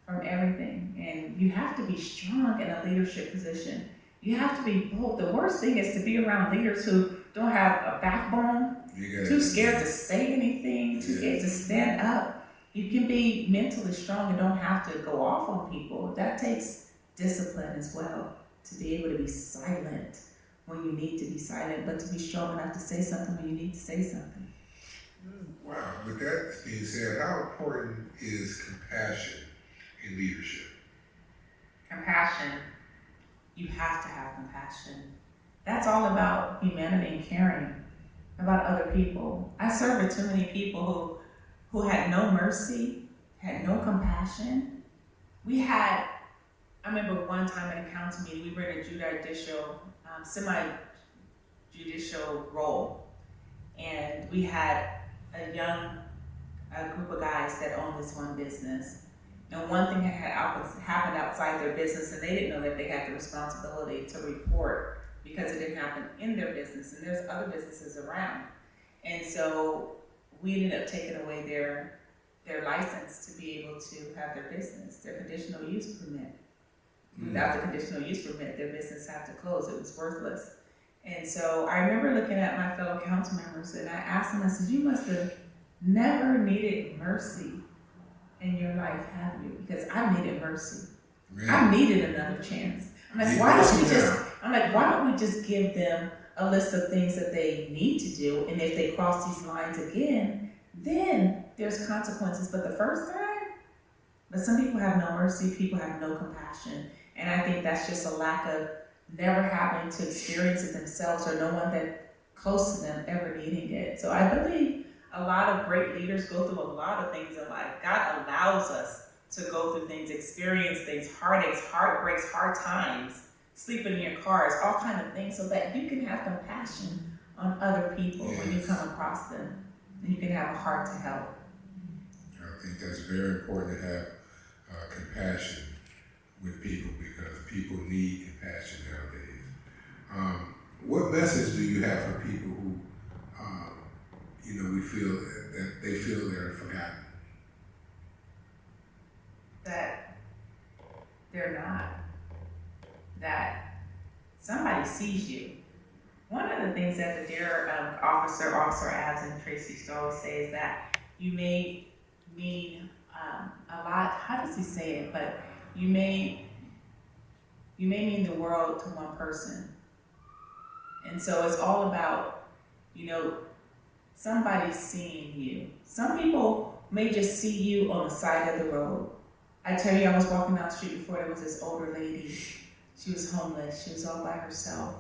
from everything. And you have to be strong in a leadership position. You have to be bold. The worst thing is to be around leaders who don't have a backbone, too scared to say anything, too scared to stand up. You can be mentally strong and don't have to go off on people. That takes discipline as well, to be able to be silent when you need to be silent, but to be strong enough to say something when you need to say something. Wow, with that being said, how important is compassion in leadership? Compassion. You have to have compassion. That's all about humanity and caring about other people. I served with too many people who had no mercy, had no compassion. I remember one time in a council meeting, we were in a semi-judicial role, and we had a group of guys that owned this one business. And one thing had happened outside their business, and they didn't know that they had the responsibility to report because it didn't happen in their business, and there's other businesses around. And so we ended up taking away their license to be able to have their business, their conditional use permit. Without the conditional use permit, their business had to close. It was worthless. And so I remember looking at my fellow council members, and I asked them, I said, you must have never needed mercy in your life, have you? Because I've needed mercy. Really? I've needed another chance. I'm like, why don't we just give them a list of things that they need to do, and if they cross these lines again, then there's consequences. But the first time, but some people have no mercy, people have no compassion. And I think that's just a lack of never having to experience it themselves, or no one that close to them ever needing it. So I believe a lot of great leaders go through a lot of things in life. God allows us to go through things, experience things, heartaches, heartbreaks, hard times, sleeping in your cars, all kinds of things, so that you can have compassion on other people when you come across them, and you can have a heart to help. I think that's very important to have compassion with people, because people need compassion nowadays. What message do you have for people who, we feel that they feel they're forgotten? That they're not. That somebody sees you. One of the things that the dear Officer Abs and Tracy used to always say is that you may mean a lot. How does he say it? But you may mean the world to one person. And so it's all about, somebody seeing you. Some people may just see you on the side of the road. I tell you, I was walking down the street before, there was this older lady. She was homeless. She was all by herself.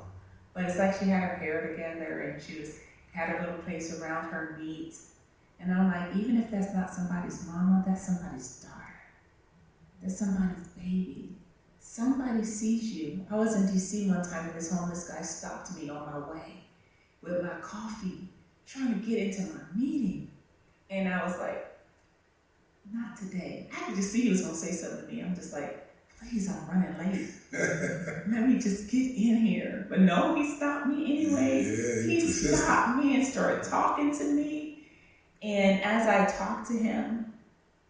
But it's like she had her hair together, and she had her little place around her feet. And I'm like, even if that's not somebody's mama, that's somebody's daughter. That's somebody's baby. Somebody sees you. I was in DC one time, and this homeless guy stopped me on my way with my coffee, trying to get into my meeting. And I was like, not today. I could just see he was gonna say something to me. I'm just like, please, I'm running late. Let me just get in here. But no, he stopped me anyways. He stopped me and started talking to me. And as I talked to him,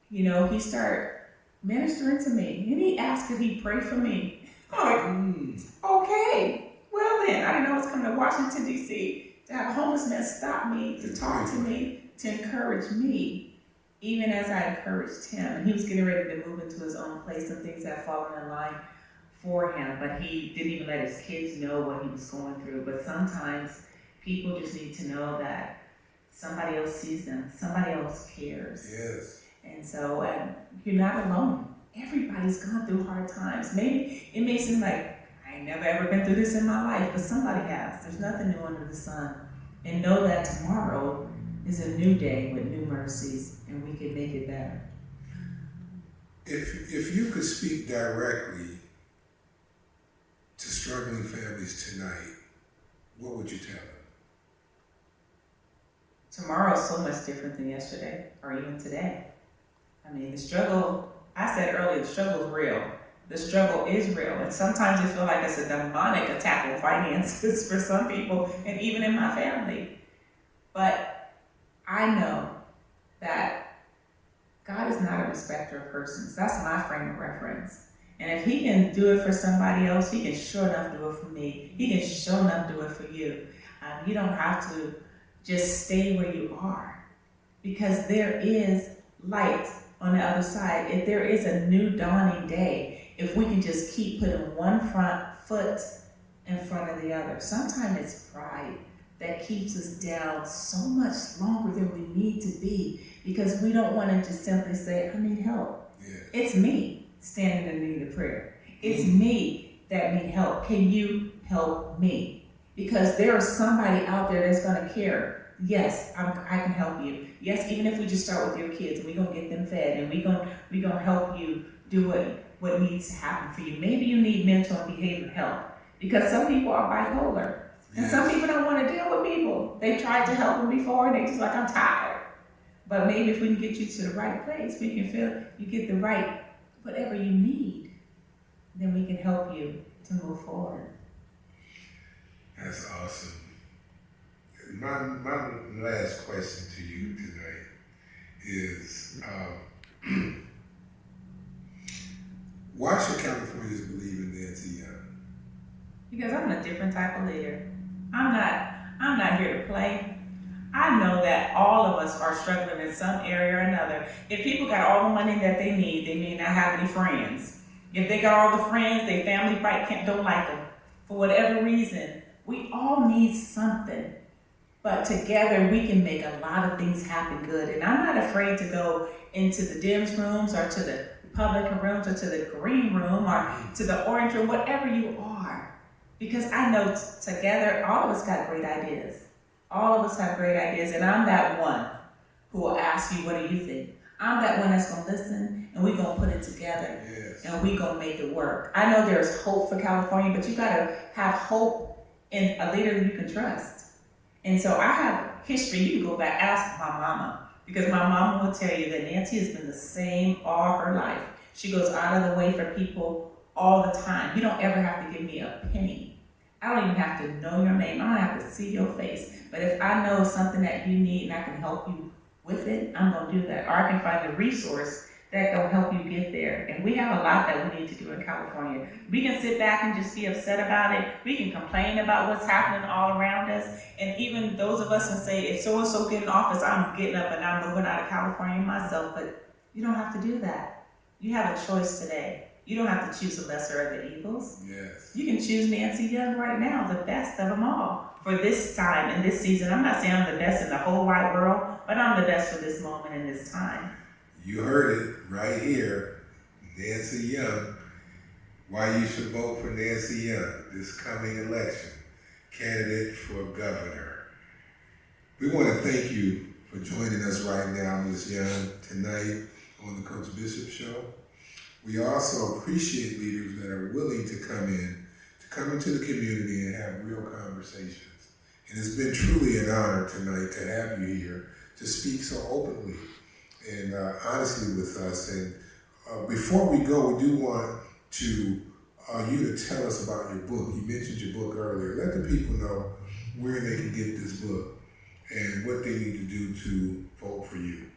he started ministering to me. And he asked if he'd pray for me. I'm like, okay. Well then, I didn't know I was coming to Washington, D.C. to have a homeless man stop me, to talk to me, to encourage me, even as I encouraged him. And he was getting ready to move into his own place, and things had fallen in line for him, but he didn't even let his kids know what he was going through. But sometimes people just need to know that somebody else sees them, somebody else cares. Yes. And so you're not alone. Everybody's gone through hard times. Maybe it may seem like, I ain't never ever been through this in my life, but somebody has. There's nothing new under the sun. And know that tomorrow is a new day with new mercies, and we can make it better. If you could speak directly to struggling families tonight, what would you tell them? tomorrow is so much different than yesterday or even today. I mean, the struggle, I said earlier, the struggle is real. The struggle is real. And sometimes it feels like it's a demonic attack on finances for some people and even in my family. But I know that God is not a respecter of persons. That's my frame of reference. And if he can do it for somebody else, he can sure enough do it for me. He can sure enough do it for you. You don't have to just stay where you are, because there is light on the other side. If there is a new dawning day, if we can just keep putting one front foot in front of the other. Sometimes it's pride that keeps us down so much longer than we need to be, because we don't want to just simply say, I need help. Yeah. It's me standing in need of prayer. It's me that need help. Can you help me? Because there is somebody out there that's going to care. Yes, I can help you. Yes, even if we just start with your kids and we're going to get them fed and we're going to help you do what needs to happen for you. Maybe you need mental and behavioral help, because some people are bipolar. And some people don't want to deal with people. They tried to help them before and they just like, I'm tired. But maybe if we can get you to the right place, we can feel you get the right, whatever you need, then we can help you to move forward. That's awesome. My last question to you tonight is, why should Californians believe in Nancy Young? Because I'm a different type of leader. I'm not here to play. I know that all of us are struggling in some area or another. If people got all the money that they need, they may not have any friends. If they got all the friends, their family don't like them. For whatever reason, we all need something. But together we can make a lot of things happen good. And I'm not afraid to go into the Dems rooms or to the Republican rooms or to the green room or to the orange room, whatever you are. Because I know together, all of us got great ideas. All of us have great ideas. And I'm that one who will ask you, what do you think? I'm that one that's going to listen, and we're going to put it together. Yes. And we're going to make it work. I know there's hope for California, but you got to have hope in a leader that you can trust. And so I have history. You can go back, ask my mama, because my mama will tell you that Nancy has been the same all her life. She goes out of the way for people all the time. You don't ever have to give me a penny. I don't even have to know your name. I don't have to see your face. But if I know something that you need and I can help you with it, I'm going to do that. Or I can find a resource that will help you get there. And we have a lot that we need to do in California. We can sit back and just be upset about it. We can complain about what's happening all around us. And even those of us can say, if so-and-so get in office, I'm getting up and I'm moving out of California myself. But you don't have to do that. You have a choice today. You don't have to choose the lesser of the evils. Yes. You can choose Nancy Young right now, the best of them all. For this time and this season, I'm not saying I'm the best in the whole wide world, but I'm the best for this moment and this time. You heard it right here, Nancy Young. Why you should vote for Nancy Young this coming election, candidate for governor. We want to thank you for joining us right now, Ms. Young, tonight on the Coach Bishop Show. We also appreciate leaders that are willing to come into the community and have real conversations. And it's been truly an honor tonight to have you here to speak so openly and honestly with us. And before we go, we do want you to tell us about your book. You mentioned your book earlier. Let the people know where they can get this book and what they need to do to vote for you.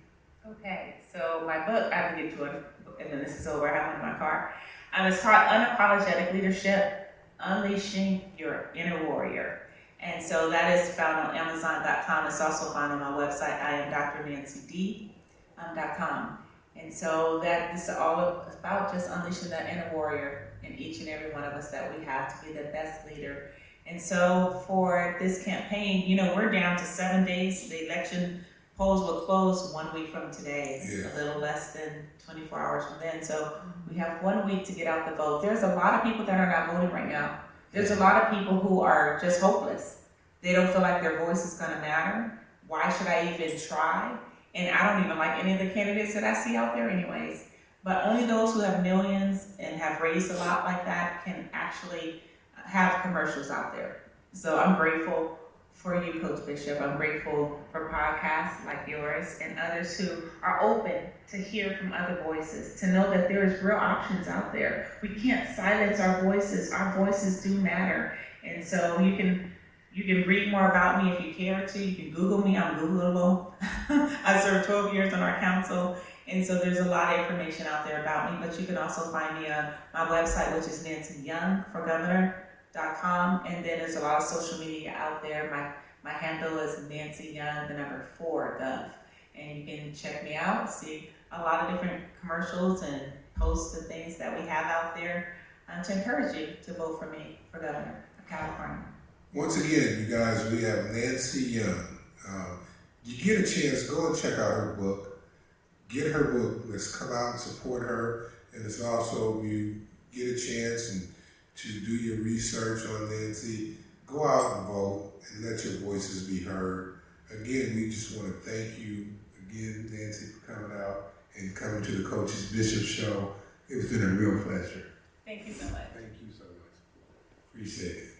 Okay, so my book, I can get to it, and then this is over, I have it in my car. It's called Unapologetic Leadership, Unleashing Your Inner Warrior. And so that is found on Amazon.com. It's also found on my website, IamDrNancyD.com. And so that is all about just unleashing that inner warrior in each and every one of us that we have to be the best leader. And so for this campaign, we're down to 7 days. The election polls will close 1 week from today, a little less than 24 hours from then. So we have 1 week to get out the vote. There's a lot of people that are not voting right now. There's a lot of people who are just hopeless. They don't feel like their voice is gonna matter. Why should I even try? And I don't even like any of the candidates that I see out there anyways. But only those who have millions and have raised a lot like that can actually have commercials out there. So I'm grateful for you, Coach Bishop. I'm grateful for podcasts like yours and others who are open to hear from other voices, to know that there is real options out there. We can't silence our voices. Our voices do matter. And so you can read more about me if you care to. You can Google me. I'm Googleable. I served 12 years on our council. And so there's a lot of information out there about me. But you can also find me on my website, which is nancyyoungforgovernor.com. And then there's a lot of social media out there. My handle is Nancy Young, the number 4 Gov. And you can check me out, see a lot of different commercials and posts and things that we have out there to encourage you to vote for me for governor of California. Once again, you guys, we have Nancy Young. You get a chance, go and check out her book. Get her book. Let's come out and support her. And it's also, you get a chance and to do your research on Nancy, go out and vote and let your voices be heard. Again, we just want to thank you again, Nancy, for coming out and coming to the Coaches Bishop Show. It's been a real pleasure. Thank you so much. Thank you so much. Appreciate it.